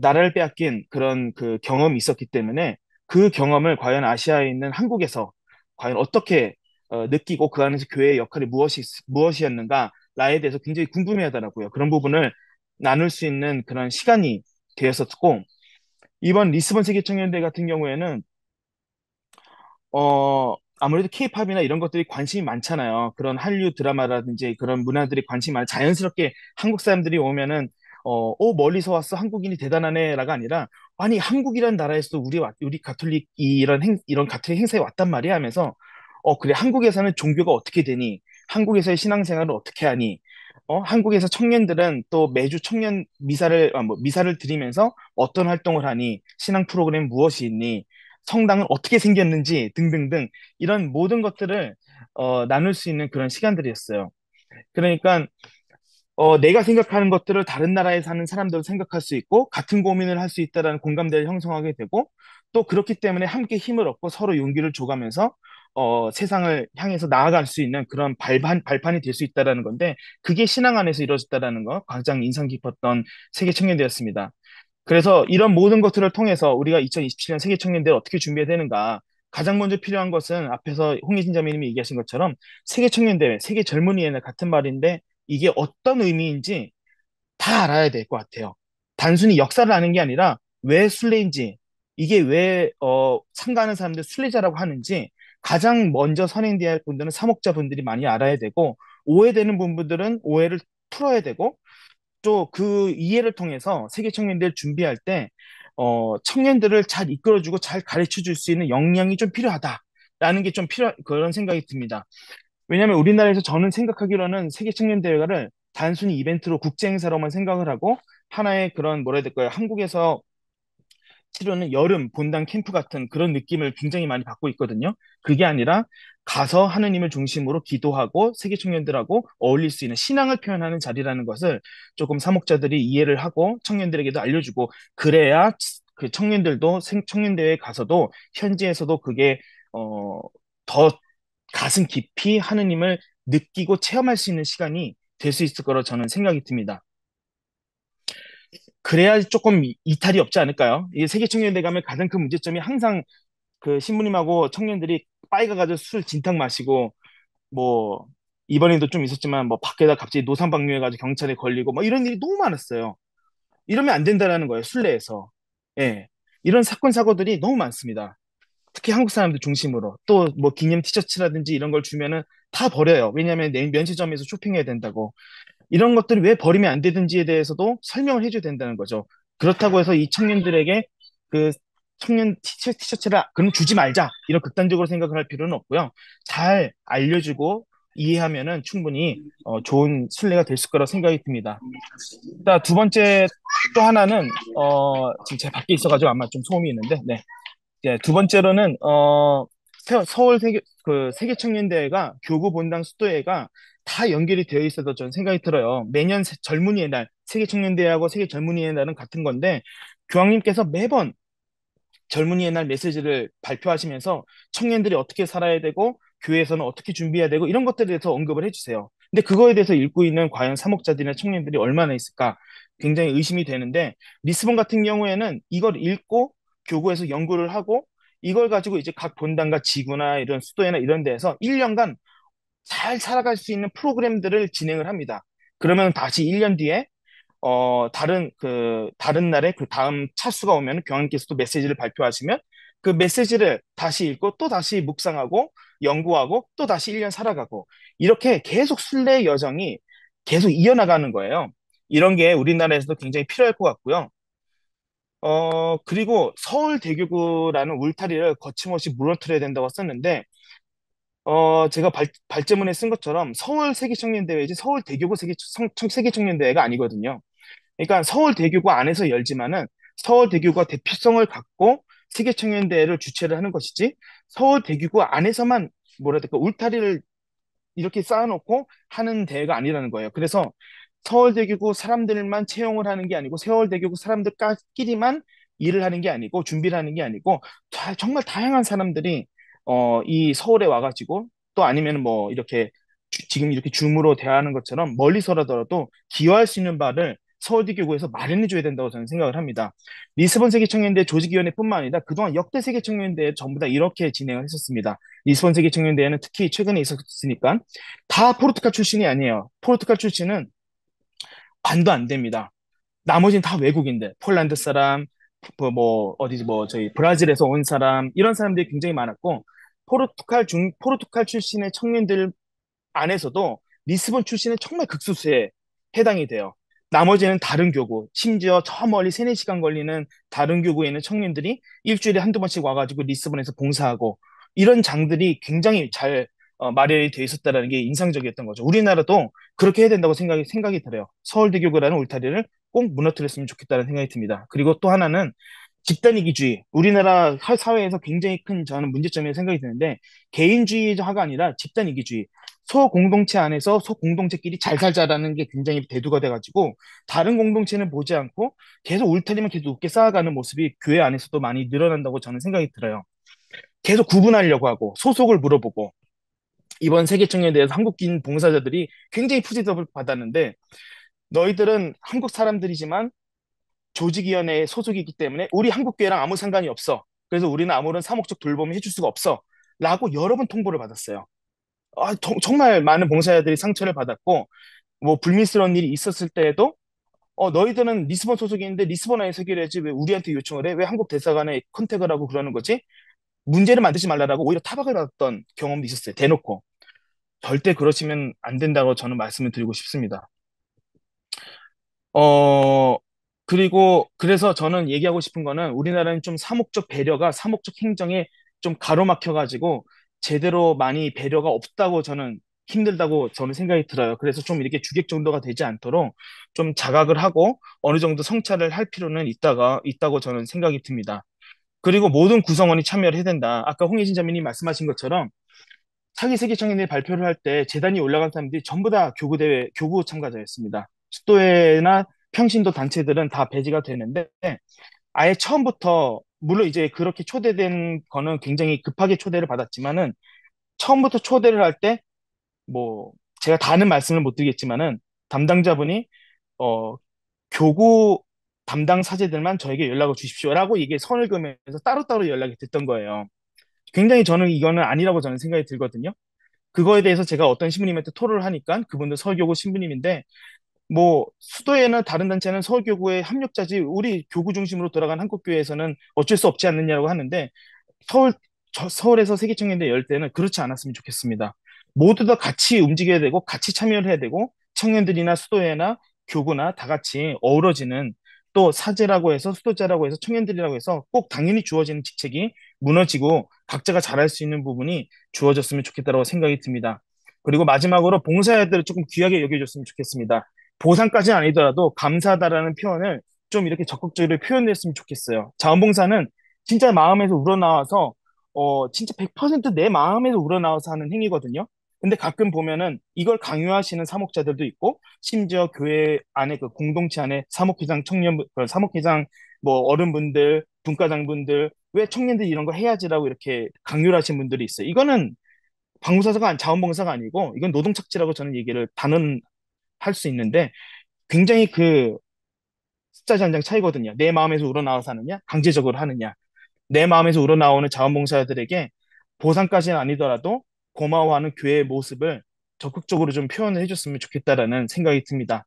나라를 빼앗긴 그런 그 경험이 있었기 때문에 그 경험을 과연 아시아에 있는 한국에서 과연 어떻게 느끼고 그 안에서 교회의 역할이 무엇이었는가에 대해서 굉장히 궁금해하더라고요. 그런 부분을 나눌 수 있는 그런 시간이 되었었고 이번 리스본 세계청년대 같은 경우에는 아무래도 케이팝이나 이런 것들이 관심이 많잖아요. 그런 한류 드라마라든지 그런 문화들이 관심이 많아. 자연스럽게 한국 사람들이 오면은, 멀리서 왔어. 한국인이 대단하네라가 아니라, 아니, 한국이란 나라에서도 우리 가톨릭, 이런 가톨릭 행사에 왔단 말이야 하면서, 그래, 한국에서는 종교가 어떻게 되니? 한국에서의 신앙생활을 어떻게 하니? 한국에서 청년들은 또 매주 청년 미사를 드리면서 어떤 활동을 하니, 신앙 프로그램 무엇이 있니, 성당은 어떻게 생겼는지 등등등 이런 모든 것들을 나눌 수 있는 그런 시간들이었어요. 그러니까 내가 생각하는 것들을 다른 나라에 사는 사람들도 생각할 수 있고 같은 고민을 할 수 있다라는 공감대를 형성하게 되고 또 그렇기 때문에 함께 힘을 얻고 서로 용기를 줘가면서 세상을 향해서 나아갈 수 있는 그런 발판이 될 수 있다라는 건데 그게 신앙 안에서 이루어졌다라는 거 가장 인상 깊었던 세계 청년대였습니다. 그래서 이런 모든 것들을 통해서 우리가 2027년 세계 청년대를 어떻게 준비해야 되는가? 가장 먼저 필요한 것은 앞에서 홍희진 자매님이 얘기하신 것처럼 세계 청년대회, 세계 젊은이의 같은 말인데 이게 어떤 의미인지 다 알아야 될 것 같아요. 단순히 역사를 아는 게 아니라 왜 순례인지, 이게 왜 참가하는 사람들 순례자라고 하는지 가장 먼저 선행돼야 할 분들은 사목자분들이 많이 알아야 되고 오해되는 부분들은 오해를 풀어야 되고 또 그 이해를 통해서 세계 청년대를 준비할 때 청년들을 잘 이끌어주고 잘 가르쳐 줄 수 있는 역량이 좀 필요하다라는 게 좀 그런 생각이 듭니다. 왜냐하면 우리나라에서 저는 생각하기로는 세계 청년 대회를 단순히 이벤트로 국제 행사로만 생각을 하고 하나의 그런 뭐라 해야 될까요? 한국에서 치르는 여름 본당 캠프 같은 그런 느낌을 굉장히 많이 받고 있거든요. 그게 아니라 가서 하느님을 중심으로 기도하고 세계 청년들하고 어울릴 수 있는 신앙을 표현하는 자리라는 것을 조금 사목자들이 이해를 하고 청년들에게도 알려주고 그래야 그 청년들도 청년대회에 가서도 현지에서도 그게 더 가슴 깊이 하느님을 느끼고 체험할 수 있는 시간이 될 수 있을 거라 저는 생각이 듭니다. 그래야 조금 이탈이 없지 않을까요? 이 세계청년대 가면 가장 큰 문제점이 항상 그 신부님하고 청년들이 빠이가 가지고 술 진탕 마시고 뭐 이번에도 좀 있었지만 뭐 밖에다 갑자기 노상방뇨해가지고 경찰에 걸리고 뭐 이런 일이 너무 많았어요. 이러면 안 된다라는 거예요. 순례에서. 예. 이런 사건 사고들이 너무 많습니다. 특히 한국 사람들 중심으로 또 뭐 기념 티셔츠라든지 이런 걸 주면은 다 버려요. 왜냐하면 면세점에서 쇼핑해야 된다고. 이런 것들이 왜 버리면 안 되는지에 대해서도 설명을 해줘야 된다는 거죠. 그렇다고 해서 이 청년들에게 그 청년 티셔츠를 그럼 주지 말자 이런 극단적으로 생각을 할 필요는 없고요. 잘 알려주고 이해하면은 충분히 좋은 순례가 될 거라 생각이 듭니다. 자, 두 번째 또 하나는 지금 제가 밖에 있어가지고 아마 좀 소음이 있는데 네. 예, 두 번째로는 서울 세계 청년대회가 교구 본당 수도회가 다 연결이 되어 있어서 저는 생각이 들어요. 매년 젊은이의 날, 세계 청년대회하고 세계 젊은이의 날은 같은 건데 교황님께서 매번 젊은이의 날 메시지를 발표하시면서 청년들이 어떻게 살아야 되고 교회에서는 어떻게 준비해야 되고 이런 것들에 대해서 언급을 해주세요. 근데 그거에 대해서 읽고 있는 과연 사목자들이나 청년들이 얼마나 있을까 굉장히 의심이 되는데 리스본 같은 경우에는 이걸 읽고 교구에서 연구를 하고 이걸 가지고 이제 각 본당과 지구나 이런 수도회나 이런 데에서 1년간 잘 살아갈 수 있는 프로그램들을 진행을 합니다. 그러면 다시 1년 뒤에 다른 날에 그 다음 차수가 오면 교황님께서도 메시지를 발표하시면 그 메시지를 다시 읽고 또 다시 묵상하고 연구하고 또 다시 1년 살아가고 이렇게 계속 순례의 여정이 계속 이어나가는 거예요. 이런 게 우리나라에서도 굉장히 필요할 것 같고요. 그리고 서울대교구라는 울타리를 거침없이 무너뜨려야 된다고 썼는데, 제가 발제문에 쓴 것처럼 서울 세계청년대회지 서울대교구 세계청년대회가 아니거든요. 그러니까 서울대교구 안에서 열지만은 서울대교구가 대표성을 갖고 세계청년대회를 주최를 하는 것이지 서울대교구 안에서만 뭐라 해야 될까 울타리를 이렇게 쌓아놓고 하는 대회가 아니라는 거예요. 그래서 서울대교구 사람들만 채용을 하는 게 아니고 서울대교구 사람들끼리만 일을 하는 게 아니고 준비를 하는 게 아니고 정말 다양한 사람들이 이 서울에 와가지고 또 아니면 뭐 이렇게 지금 이렇게 줌으로 대화하는 것처럼 멀리서라도 기여할 수 있는 바를 서울대교구에서 마련해줘야 된다고 저는 생각을 합니다. 리스본 세계청년대 조직위원회뿐만 아니라 그동안 역대 세계청년대회 전부 다 이렇게 진행을 했었습니다. 리스본 세계청년대회는 특히 최근에 있었으니까 다 포르투갈 출신이 아니에요. 포르투갈 출신은 반도 안 됩니다. 나머지는 다 외국인들, 폴란드 사람, 어디지, 저희 브라질에서 온 사람, 이런 사람들이 굉장히 많았고, 포르투갈 출신의 청년들 안에서도 리스본 출신은 정말 극소수에 해당이 돼요. 나머지는 다른 교구, 심지어 저 멀리 3, 4시간 걸리는 다른 교구에 있는 청년들이 일주일에 한두 번씩 와가지고 리스본에서 봉사하고, 이런 장들이 굉장히 잘 마련이 돼 있었다라는 게 인상적이었던 거죠. 우리나라도 그렇게 해야 된다고 생각이 들어요. 서울대교구라는 울타리를 꼭 무너뜨렸으면 좋겠다는 생각이 듭니다. 그리고 또 하나는 집단이기주의. 우리나라 사회에서 굉장히 큰 저는 문제점이라고 생각이 드는데 개인주의화가 아니라 집단이기주의. 소공동체 안에서 소공동체끼리 잘 살자라는 게 굉장히 대두가 돼가지고 다른 공동체는 보지 않고 계속 울타리만 계속 높게 쌓아가는 모습이 교회 안에서도 많이 늘어난다고 저는 생각이 들어요. 계속 구분하려고 하고 소속을 물어보고 이번 세계청년에 대해서 한국인 봉사자들이 굉장히 푸지법을 받았는데 너희들은 한국 사람들이지만 조직위원회에 소속이기 때문에 우리 한국교회랑 아무 상관이 없어. 그래서 우리는 아무런 사목적 돌봄을 해줄 수가 없어. 라고 여러 번 통보를 받았어요. 정말 많은 봉사자들이 상처를 받았고 뭐 불미스러운 일이 있었을 때에도 너희들은 리스본 소속인데 리스본에 서기로 지 왜 우리한테 요청을 해? 왜 한국 대사관에 컨택을 하고 그러는 거지? 문제를 만들지 말라라고 오히려 타박을 받았던 경험도 있었어요. 대놓고. 절대 그러시면 안 된다고 저는 말씀을 드리고 싶습니다. 어, 그리고 그래서 저는 얘기하고 싶은 거는 우리나라는 좀 사목적 배려가 사목적 행정에 좀 가로막혀가지고 제대로 많이 배려가 없다고 저는 힘들다고 저는 생각이 들어요. 그래서 좀 이렇게 주객 정도가 되지 않도록 좀 자각을 하고 어느 정도 성찰을 할 필요는 있다고 저는 생각이 듭니다. 그리고 모든 구성원이 참여를 해야 된다. 아까 홍혜진 자매님 말씀하신 것처럼 차기 세계 청년회 발표를 할 때 재단이 올라간 사람들이 전부 다 교구대회, 교구 참가자였습니다. 수도회나 평신도 단체들은 다 배제가 되는데 아예 처음부터 물론 이제 그렇게 초대된 거는 굉장히 급하게 초대를 받았지만은 처음부터 초대를 할 때 뭐 제가 다는 말씀을 못 드리겠지만은 담당자분이 어 교구 담당 사제들만 저에게 연락을 주십시오라고 이게 선을 그으면서 따로따로 연락이 됐던 거예요. 굉장히 저는 이거는 아니라고 저는 생각이 들거든요. 그거에 대해서 제가 어떤 신부님한테 토로를 하니까 그분도 서울교구 신부님인데 뭐 수도에는 다른 단체는 서울교구의 합력자지 우리 교구 중심으로 돌아간 한국교회에서는 어쩔 수 없지 않느냐고 하는데 서울 서울에서 세계청년대 열 때는 그렇지 않았으면 좋겠습니다. 모두 다 같이 움직여야 되고 같이 참여를 해야 되고 청년들이나 수도회나 교구나 다 같이 어우러지는 또 사제라고 해서 수도자라고 해서 청년들이라고 해서 꼭 당연히 주어지는 직책이 무너지고 각자가 잘할 수 있는 부분이 주어졌으면 좋겠다고 생각이 듭니다. 그리고 마지막으로 봉사자들을 조금 귀하게 여겨줬으면 좋겠습니다. 보상까지는 아니더라도 감사하다라는 표현을 좀 이렇게 적극적으로 표현했으면 좋겠어요. 자원봉사는 진짜 마음에서 우러나와서 진짜 100%내 마음에서 우러나와서 하는 행위거든요. 근데 가끔 보면은 이걸 강요하시는 사목자들도 있고 심지어 교회 안에 그 공동체 안에 사목회장 사목회장 뭐 어른분들 분과장분들 왜 청년들이 이런 거 해야지라고 이렇게 강요를 하시는 분들이 있어요. 이거는 자원봉사가 아니고 이건 노동착취라고 저는 얘기를 단언할 수 있는데 굉장히 그 숫자 한 장 차이거든요. 내 마음에서 우러나와서 하느냐 강제적으로 하느냐 내 마음에서 우러나오는 자원봉사자들에게 보상까지는 아니더라도 고마워하는 교회의 모습을 적극적으로 좀 표현을 해줬으면 좋겠다라는 생각이 듭니다.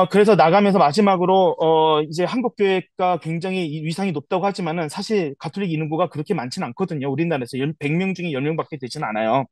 그래서 나가면서 마지막으로, 이제 한국교회가 굉장히 위상이 높다고 하지만은 사실 가톨릭 인구가 그렇게 많지는 않거든요. 우리나라에서 100명 중에 10명밖에 되지는 않아요.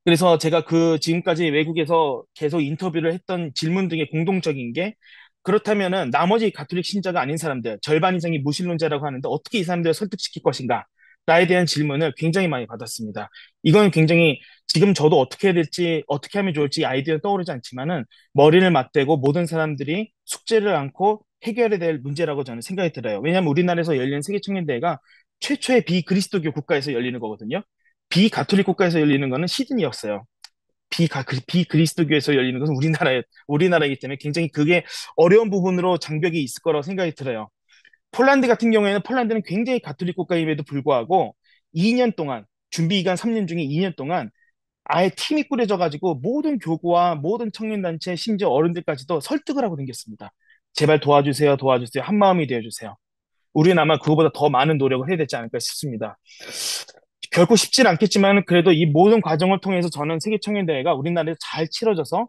그래서 제가 지금까지 외국에서 계속 인터뷰를 했던 질문 중에 공동적인 게 그렇다면은 나머지 가톨릭 신자가 아닌 사람들, 절반 이상이 무신론자라고 하는데 어떻게 이 사람들을 설득시킬 것인가? 라에 대한 질문을 굉장히 많이 받았습니다. 이건 굉장히 지금 저도 어떻게 해야 될지, 어떻게 하면 좋을지 아이디어는 떠오르지 않지만은 머리를 맞대고 모든 사람들이 숙제를 안고 해결해야 될 문제라고 저는 생각이 들어요. 왜냐하면 우리나라에서 열린 세계청년대회가 최초의 비그리스도교 국가에서 열리는 거거든요. 비가톨릭 국가에서 열리는 거는 시드니였어요. 비그리스도교에서 열리는 것은 우리나라이기 때문에 굉장히 그게 어려운 부분으로 장벽이 있을 거라고 생각이 들어요. 폴란드 같은 경우에는 폴란드는 굉장히 가톨릭 국가임에도 불구하고 2년 동안, 준비 기간 3년 중에 2년 동안 아예 팀이 꾸려져 가지고 모든 교구와 모든 청년단체, 심지어 어른들까지도 설득을 하고 다녔습니다. 제발 도와주세요, 도와주세요. 한마음이 되어주세요. 우리는 아마 그거보다 더 많은 노력을 해야 되지 않을까 싶습니다. 결코 쉽진 않겠지만 그래도 이 모든 과정을 통해서 저는 세계청년대회가 우리나라에서 잘 치러져서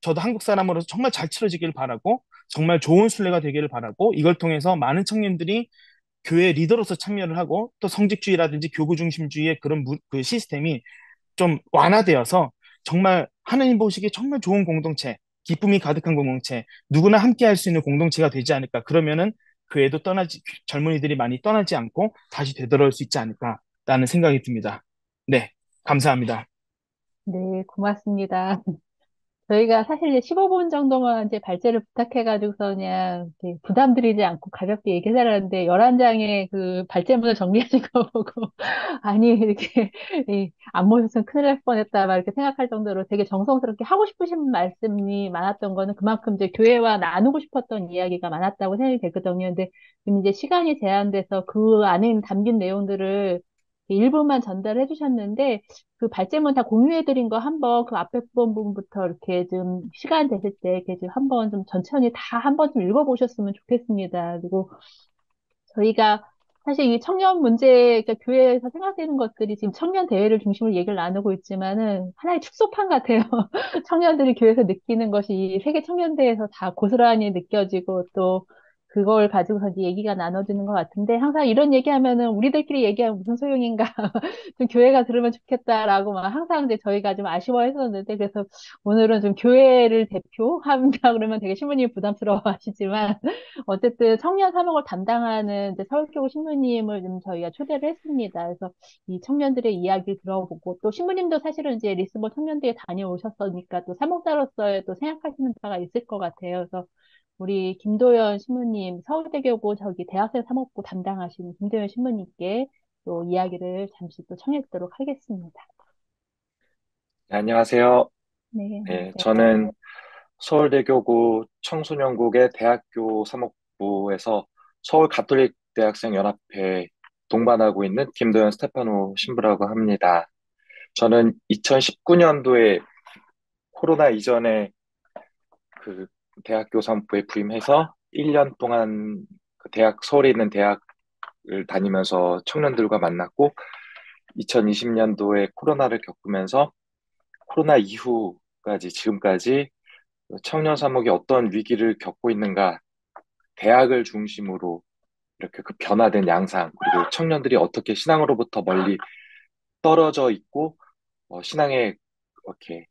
저도 한국 사람으로서 정말 잘 치러지기를 바라고 정말 좋은 순례가 되기를 바라고 이걸 통해서 많은 청년들이 교회 리더로서 참여를 하고 또 성직주의라든지 교구 중심주의의 그런 그 시스템이 좀 완화되어서 정말 하느님 보시기에 정말 좋은 공동체, 기쁨이 가득한 공동체, 누구나 함께 할 수 있는 공동체가 되지 않을까. 그러면은 교회도 젊은이들이 많이 떠나지 않고 다시 되돌아올 수 있지 않을까라는 생각이 듭니다. 네. 감사합니다. 네, 고맙습니다. 저희가 사실 이제 15분 정도만 이제 발제를 부탁해가지고서 그냥 이렇게 부담드리지 않고 가볍게 얘기해달라는데 11장의 그 발제문을 정리하는 거 보고 아니 이렇게 안 모셨으면 큰일 날 뻔했다 막 이렇게 생각할 정도로 되게 정성스럽게 하고 싶으신 말씀이 많았던 거는 그만큼 이제 교회와 나누고 싶었던 이야기가 많았다고 생각이 되거든요. 근데 지금 이제 시간이 제한돼서 그 안에 담긴 내용들을 일부만 전달해 주셨는데 그 발제문 다 공유해드린 거 한번 그 앞에 부분부터 이렇게 좀 시간 되실 때 이렇게 좀 한번 좀 천천히 다 한번 좀 읽어보셨으면 좋겠습니다. 그리고 저희가 사실 이 청년 문제, 그러니까 교회에서 생각되는 것들이 지금 청년 대회를 중심으로 얘기를 나누고 있지만은 하나의 축소판 같아요. 청년들이 교회에서 느끼는 것이 이 세계 청년대회에서 다 고스란히 느껴지고 또 그걸 가지고서 이제 얘기가 나눠지는 것 같은데 항상 이런 얘기하면은 우리들끼리 얘기하면 무슨 소용인가. 좀 교회가 들으면 좋겠다라고 막 항상 이제 저희가 좀 아쉬워했었는데 그래서 오늘은 좀 교회를 대표한다 그러면 되게 신부님이 부담스러워 하시지만 어쨌든 청년 사목을 담당하는 이제 서울교구 신부님을 좀 저희가 초대를 했습니다. 그래서 이 청년들의 이야기를 들어보고 또 신부님도 사실은 이제 리스본 청년대에 다녀오셨으니까 또 사목자로서의 또 생각하시는 바가 있을 것 같아요. 그래서 우리 김도연 신부님 서울대교구 저기 대학생 사목부 담당하시는 김도연 신부님께 또 이야기를 잠시 또 청해드리도록 하겠습니다. 네, 안녕하세요. 네, 네, 안녕하세요. 저는 서울대교구 청소년국의 대학교 사목부에서 서울 가톨릭 대학생 연합회 동반하고 있는 김도현 스테파노 신부라고 합니다. 저는 2019년도에 코로나 이전에 그 대학교 사목부에 부임해서 1년 동안 그 서울에 있는 대학을 다니면서 청년들과 만났고 2020년도에 코로나를 겪으면서 코로나 이후까지 지금까지 청년 사목이 어떤 위기를 겪고 있는가, 대학을 중심으로 이렇게 그 변화된 양상, 그리고 청년들이 어떻게 신앙으로부터 멀리 떨어져 있고, 신앙에 이렇게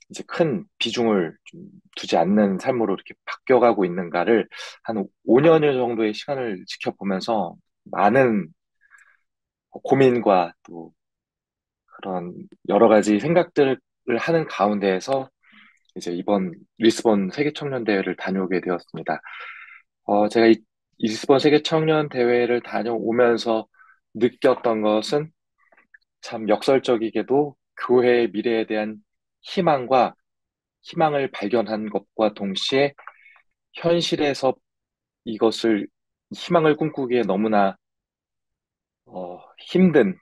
이제 큰 비중을 좀 두지 않는 삶으로 이렇게 바뀌어가고 있는가를 한 5년 정도의 시간을 지켜보면서 많은 고민과 또 그런 여러 가지 생각들을 하는 가운데에서 이제 이번 리스본 세계청년대회를 다녀오게 되었습니다. 제가 이 리스본 세계청년대회를 다녀오면서 느꼈던 것은 참 역설적이게도 교회의 미래에 대한 희망을 발견한 것과 동시에 현실에서 이것을 희망을 꿈꾸기에 너무나 힘든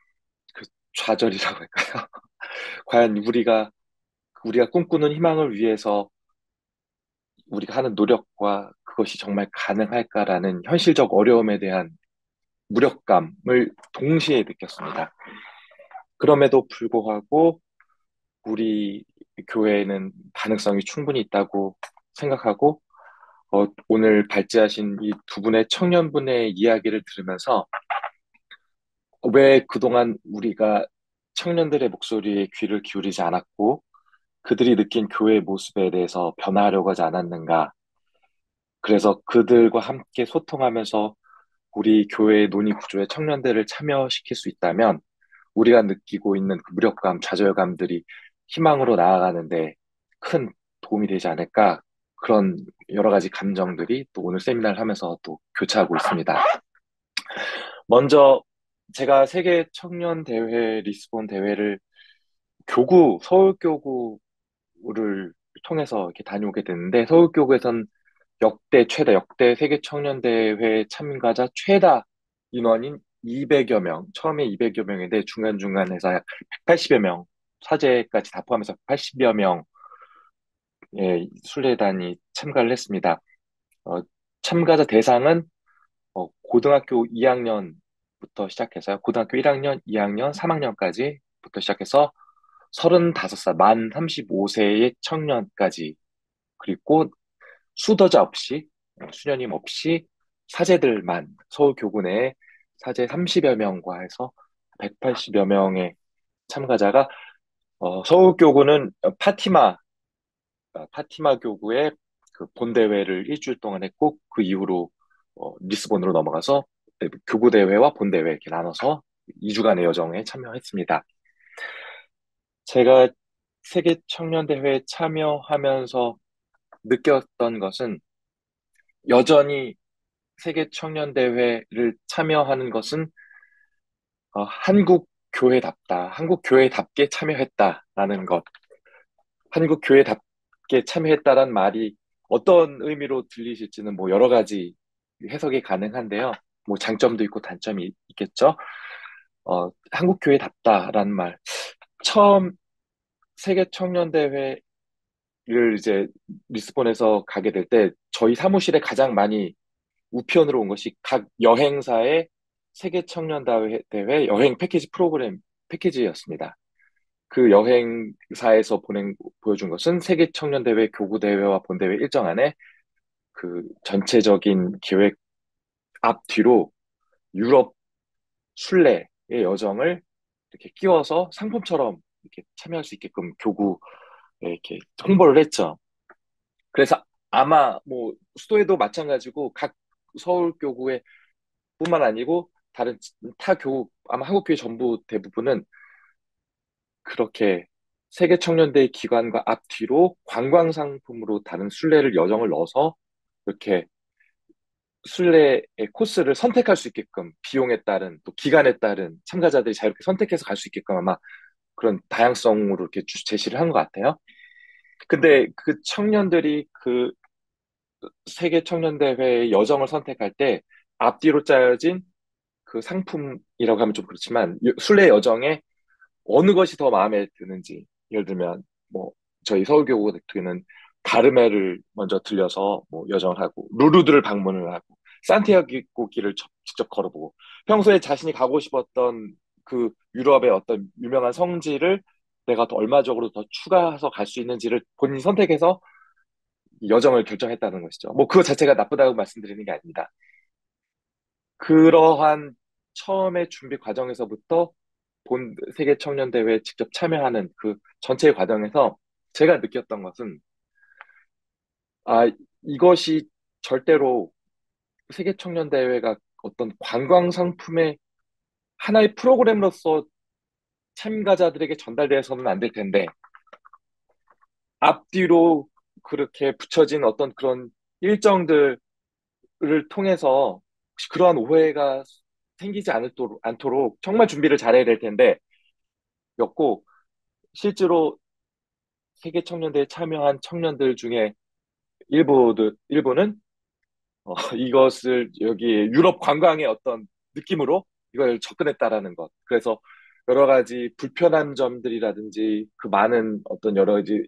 그 좌절이라고 할까요? 과연 우리가 꿈꾸는 희망을 위해서 우리가 하는 노력과 그것이 정말 가능할까라는 현실적 어려움에 대한 무력감을 동시에 느꼈습니다. 그럼에도 불구하고 우리 교회에는 가능성이 충분히 있다고 생각하고 오늘 발제하신 이 두 분의 청년분의 이야기를 들으면서 왜 그동안 우리가 청년들의 목소리에 귀를 기울이지 않았고 그들이 느낀 교회의 모습에 대해서 변화하려고 하지 않았는가. 그래서 그들과 함께 소통하면서 우리 교회의 논의 구조에 청년들을 참여시킬 수 있다면 우리가 느끼고 있는 그 무력감, 좌절감들이 희망으로 나아가는데 큰 도움이 되지 않을까 그런 여러 가지 감정들이 또 오늘 세미나를 하면서 또 교차하고 있습니다. 먼저 제가 세계 청년 대회 리스본 대회를 서울교구를 통해서 이렇게 다녀오게 됐는데 서울교구에선 역대 세계 청년 대회 참가자 최다 인원인 200여 명, 처음에 200여 명인데 중간중간에서 약 180여 명, 사제까지 다 포함해서 80여 명의 순례단이 참가를 했습니다. 어, 참가자 대상은 고등학교 2학년부터 시작해서요. 고등학교 1학년, 2학년, 3학년까지부터 시작해서 35살, 만 35세의 청년까지 그리고 수도자 없이 수녀님 없이 사제들만 서울 교구 내에 사제 30여 명과 해서 180여 명의 참가자가 서울 교구는 파티마 교구의 그 본대회를 일주일 동안 했고 그 이후로 리스본으로 넘어가서 교구 대회와 본대회 이렇게 나눠서 2주간의 여정에 참여했습니다. 제가 세계 청년대회에 참여하면서 느꼈던 것은 여전히 세계 청년대회를 참여하는 것은 한국 교회답다. 한국 교회답게 참여했다라는 것. 한국 교회답게 참여했다란 말이 어떤 의미로 들리실지는 뭐 여러 가지 해석이 가능한데요. 뭐 장점도 있고 단점이 있겠죠. 한국 교회답다라는 말. 처음 세계 청년대회를 이제 리스본에서 가게 될 때 저희 사무실에 가장 많이 우편으로 온 것이 각 여행사의 세계 청년대회 대회 여행 패키지 프로그램 패키지였습니다. 그 여행사에서 보여준 것은 세계 청년대회 교구대회와 본대회 일정 안에 그 전체적인 기획 앞뒤로 유럽 순례의 여정을 이렇게 끼워서 상품처럼 이렇게 참여할 수 있게끔 교구에 이렇게 홍보를 했죠. 그래서 아마 뭐 수도에도 마찬가지고 각 서울교구에 뿐만 아니고 다른 타 교구 아마 한국교회 전부 대부분은 그렇게 세계 청년대회 기관과 앞뒤로 관광 상품으로 다른 순례를 여정을 넣어서 이렇게 순례의 코스를 선택할 수 있게끔 비용에 따른 또 기간에 따른 참가자들이 자유롭게 선택해서 갈 수 있게끔 아마 그런 다양성으로 이렇게 제시를 한 것 같아요. 근데 그 청년들이 그 세계 청년대회의 여정을 선택할 때 앞뒤로 짜여진 그 상품이라고 하면 좀 그렇지만 순례 여정에 어느 것이 더 마음에 드는지 예를 들면 뭐 저희 서울교구 같은 경우는 가르메를 먼저 들려서 뭐 여정을 하고 루르드를 방문을 하고 산티아고 길을 직접 걸어보고 평소에 자신이 가고 싶었던 그 유럽의 어떤 유명한 성지를 내가 더 얼마적으로 더 추가해서 갈 수 있는지를 본인이 선택해서 이 여정을 결정했다는 것이죠. 뭐 그거 자체가 나쁘다고 말씀드리는 게 아닙니다. 그러한 처음에 준비 과정에서부터 본 세계 청년 대회에 직접 참여하는 그 전체 과정에서 제가 느꼈던 것은 아 이것이 절대로 세계 청년 대회가 어떤 관광 상품의 하나의 프로그램으로서 참가자들에게 전달돼서는 안 될 텐데 앞뒤로 그렇게 붙여진 어떤 그런 일정들을 통해서 혹시 그러한 오해가 생기지 않도록 정말 준비를 잘해야 될 텐데 였고 실제로 세계 청년대회에 참여한 청년들 중에 일부는 이것을 여기 유럽 관광의 어떤 느낌으로 이걸 접근했다라는 것. 그래서 여러 가지 불편한 점들이라든지 그 많은 어떤 여러 가지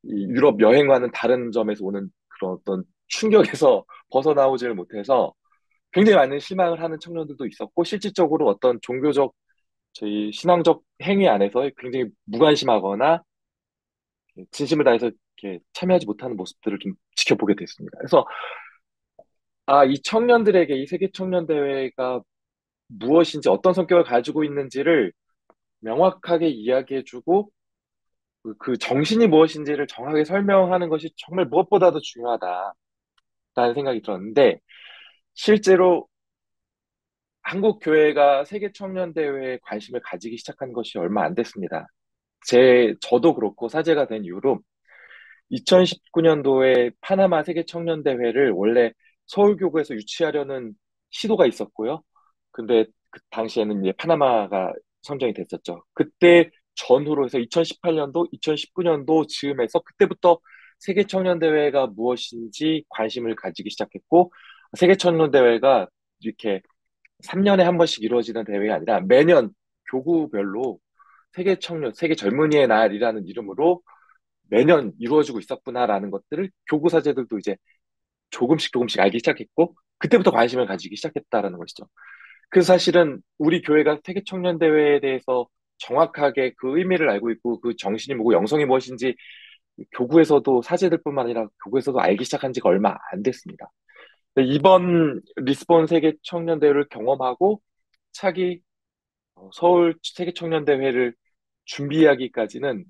이 유럽 여행과는 다른 점에서 오는 그런 어떤 충격에서 벗어나오지를 못해서 굉장히 많은 실망을 하는 청년들도 있었고 실질적으로 어떤 종교적 저희 신앙적 행위 안에서 굉장히 무관심하거나 진심을 다해서 이렇게 참여하지 못하는 모습들을 좀 지켜보게 됐습니다. 그래서 이 청년들에게 이 세계 청년 대회가 무엇인지 어떤 성격을 가지고 있는지를 명확하게 이야기해주고 그 정신이 무엇인지를 정확하게 설명하는 것이 정말 무엇보다도 중요하다라는 생각이 들었는데 실제로 한국 교회가 세계 청년 대회에 관심을 가지기 시작한 것이 얼마 안 됐습니다. 저도 그렇고 사제가 된 이후로 2019년도에 파나마 세계 청년 대회를 원래 서울교구에서 유치하려는 시도가 있었고요. 근데 그 당시에는 이제 파나마가 선정이 됐었죠. 그때 전후로 해서 2018년도, 2019년도 즈음에서 그때부터 세계 청년 대회가 무엇인지 관심을 가지기 시작했고 세계 청년 대회가 이렇게 3년에 한 번씩 이루어지는 대회가 아니라 매년 교구별로 세계 젊은이의 날이라는 이름으로 매년 이루어지고 있었구나라는 것들을 교구 사제들도 이제 조금씩 알기 시작했고 그때부터 관심을 가지기 시작했다라는 것이죠. 그래서 사실은 우리 교회가 세계 청년 대회에 대해서 정확하게 그 의미를 알고 있고 그 정신이 뭐고 영성이 무엇인지 교구에서도 사제들뿐만 아니라 교구에서도 알기 시작한 지가 얼마 안 됐습니다. 이번 리스본 세계 청년 대회를 경험하고 차기 서울 세계 청년 대회를 준비하기까지는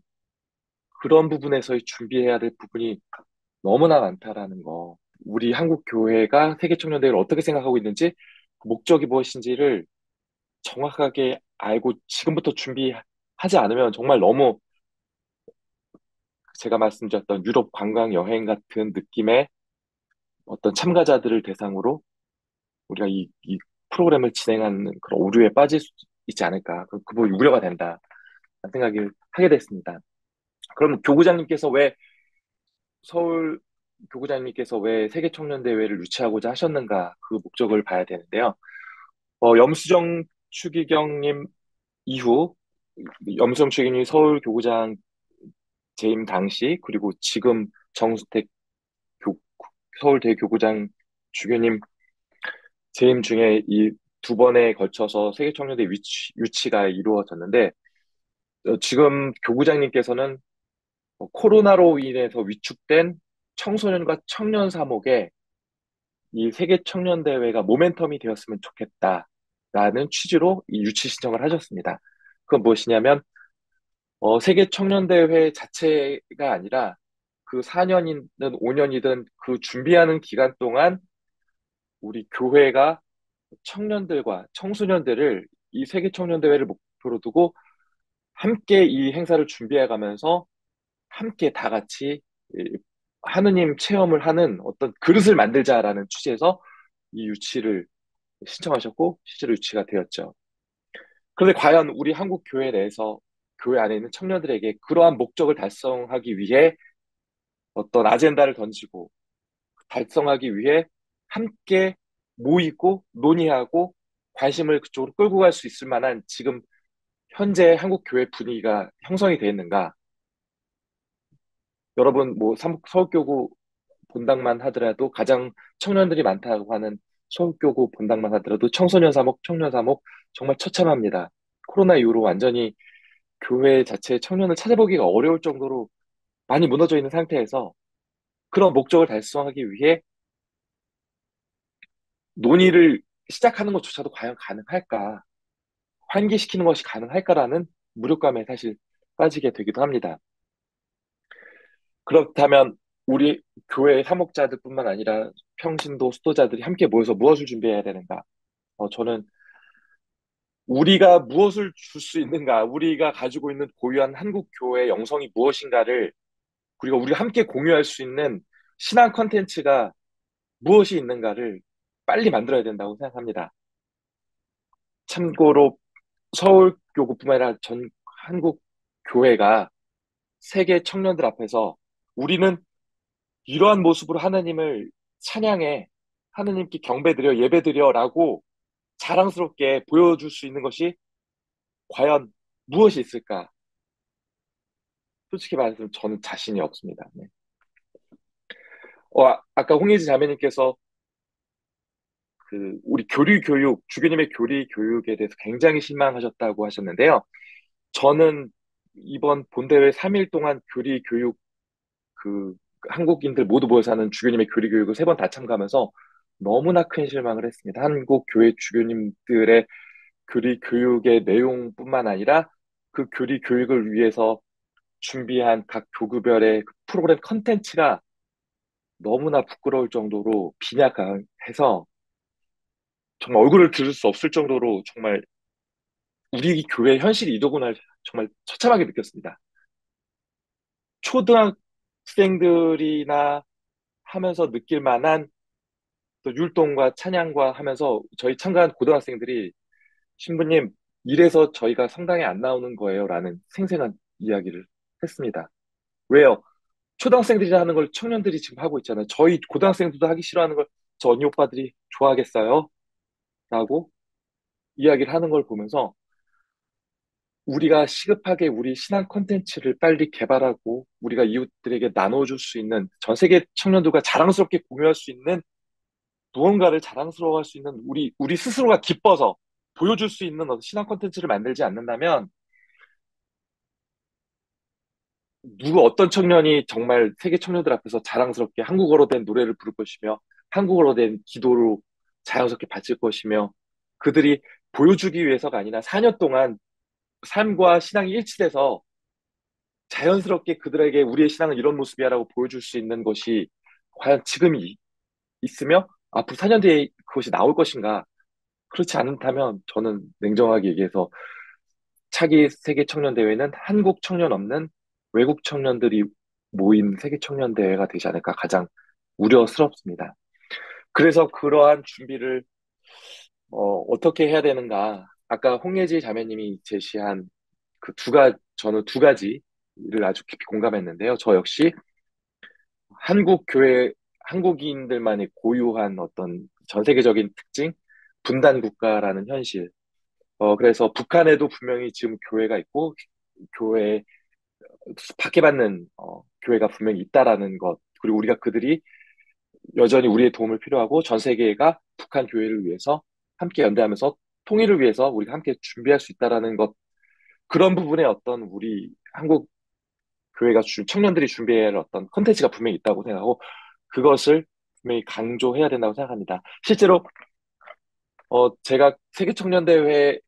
그런 부분에서의 준비해야 될 부분이 너무나 많다라는 거. 우리 한국 교회가 세계 청년 대회를 어떻게 생각하고 있는지, 목적이 무엇인지를 정확하게 알고 지금부터 준비하지 않으면 정말 너무 제가 말씀드렸던 유럽 관광 여행 같은 느낌의 어떤 참가자들을 대상으로 우리가 이 프로그램을 진행하는 그런 오류에 빠질 수 있지 않을까. 그 부분이 우려가 된다. 생각을 하게 됐습니다. 그럼 교구장님께서 왜 서울 교구장님께서 왜 세계 청년 대회를 유치하고자 하셨는가 그 목적을 봐야 되는데요. 염수정 추기경님 이후 염수정 추기경이 서울 교구장 재임 당시 그리고 지금 정수택 교, 서울대 교구장 주교님 재임 중에 이 두 번에 걸쳐서 세계 청년대 유치가 이루어졌는데 지금 교구장님께서는 코로나로 인해서 위축된 청소년과 청년 사목에 이 세계 청년 대회가 모멘텀이 되었으면 좋겠다라는 취지로 이 유치 신청을 하셨습니다. 그건 무엇이냐면 세계 청년 대회 자체가 아니라 그 4년이든 5년이든 그 준비하는 기간 동안 우리 교회가 청년들과 청소년들을 이 세계 청년 대회를 목표로 두고 함께 이 행사를 준비해 가면서 함께 다 같이 하느님 체험을 하는 어떤 그릇을 만들자라는 취지에서 이 유치를 신청하셨고 실제로 유치가 되었죠. 그런데 과연 우리 한국 교회 내에서 교회 안에 있는 청년들에게 그러한 목적을 달성하기 위해 어떤 아젠다를 던지고 달성하기 위해 함께 모이고 논의하고 관심을 그쪽으로 끌고 갈 수 있을 만한 지금 현재 한국 교회 분위기가 형성이 되어 있는가? 여러분 뭐 서울교구 본당만 하더라도 가장 청년들이 많다고 하는 서울교구 본당만 하더라도 청소년 사목, 청년 사목 정말 처참합니다. 코로나 이후로 완전히 교회 자체의 청년을 찾아보기가 어려울 정도로 많이 무너져 있는 상태에서 그런 목적을 달성하기 위해 논의를 시작하는 것조차도 과연 가능할까? 환기시키는 것이 가능할까라는 무력감에 사실 빠지게 되기도 합니다. 그렇다면 우리 교회 사목자들뿐만 아니라 평신도 수도자들이 함께 모여서 무엇을 준비해야 되는가? 저는 우리가 무엇을 줄 수 있는가? 우리가 가지고 있는 고유한 한국 교회의 영성이 무엇인가를 그리고 우리가 함께 공유할 수 있는 신앙 컨텐츠가 무엇이 있는가를 빨리 만들어야 된다고 생각합니다. 참고로 서울교구뿐만 아니라 전 한국 교회가 세계 청년들 앞에서 우리는 이러한 모습으로 하나님을 찬양해, 하나님께 경배드려, 예배드려라고 자랑스럽게 보여줄 수 있는 것이 과연 무엇이 있을까? 솔직히 말해서 저는 자신이 없습니다. 네. 아까 홍예지 자매님께서 우리 교리 교육, 주교님의 교리 교육에 대해서 굉장히 실망하셨다고 하셨는데요. 저는 이번 본대회 3일 동안 교리 교육, 그, 한국인들 모두 모여서 하는 주교님의 교리 교육을 3번 다 참가하면서 너무나 큰 실망을 했습니다. 한국 교회 주교님들의 교리 교육의 내용뿐만 아니라 그 교리 교육을 위해서 준비한 각 교구별의 그 프로그램 컨텐츠가 너무나 부끄러울 정도로 빈약해서 정말 얼굴을 들을 수 없을 정도로 정말 우리 교회 현실이 이더구나 정말 처참하게 느꼈습니다. 초등학생들이나 하면서 느낄 만한 또 율동과 찬양과 하면서 저희 참가한 고등학생들이 신부님 이래서 저희가 성당에 안 나오는 거예요 라는 생생한 이야기를 했습니다. 왜요? 초등학생들이 하는 걸 청년들이 지금 하고 있잖아요. 저희 고등학생들도 하기 싫어하는 걸 저 언니 오빠들이 좋아하겠어요? 라고 이야기를 하는 걸 보면서 우리가 시급하게 우리 신앙 콘텐츠를 빨리 개발하고 우리가 이웃들에게 나눠줄 수 있는 전 세계 청년들과 자랑스럽게 공유할 수 있는 무언가를 자랑스러워할 수 있는 우리 스스로가 기뻐서 보여줄 수 있는 어떤 신앙 콘텐츠를 만들지 않는다면 어떤 청년이 정말 세계 청년들 앞에서 자랑스럽게 한국어로 된 노래를 부를 것이며 한국어로 된 기도로 자연스럽게 바칠 것이며 그들이 보여주기 위해서가 아니라 4년 동안 삶과 신앙이 일치돼서 자연스럽게 그들에게 우리의 신앙은 이런 모습이야라고 보여줄 수 있는 것이 과연 지금이 있으며 앞으로 4년 뒤에 그것이 나올 것인가? 그렇지 않다면 저는 냉정하게 얘기해서 차기 세계 청년 대회는 한국 청년 없는 외국 청년들이 모인 세계청년대회가 되지 않을까 가장 우려스럽습니다. 그래서 그러한 준비를 어떻게 해야 되는가? 아까 홍예지 자매님이 제시한 저는 두 가지를 아주 깊이 공감했는데요. 저 역시 한국 교회, 한국인들만이 고유한 어떤 전 세계적인 특징, 분단 국가라는 현실. 그래서 북한에도 분명히 지금 교회가 있고, 교회, 박해받는, 교회가 분명히 있다라는 것. 그리고 우리가 그들이 여전히 우리의 도움을 필요하고 전 세계가 북한 교회를 위해서 함께 연대하면서 통일을 위해서 우리가 함께 준비할 수 있다라는 것. 그런 부분에 어떤 우리 한국 교회가 청년들이 준비해야 할 어떤 컨텐츠가 분명히 있다고 생각하고 그것을 분명히 강조해야 된다고 생각합니다. 실제로 제가 세계청년대회를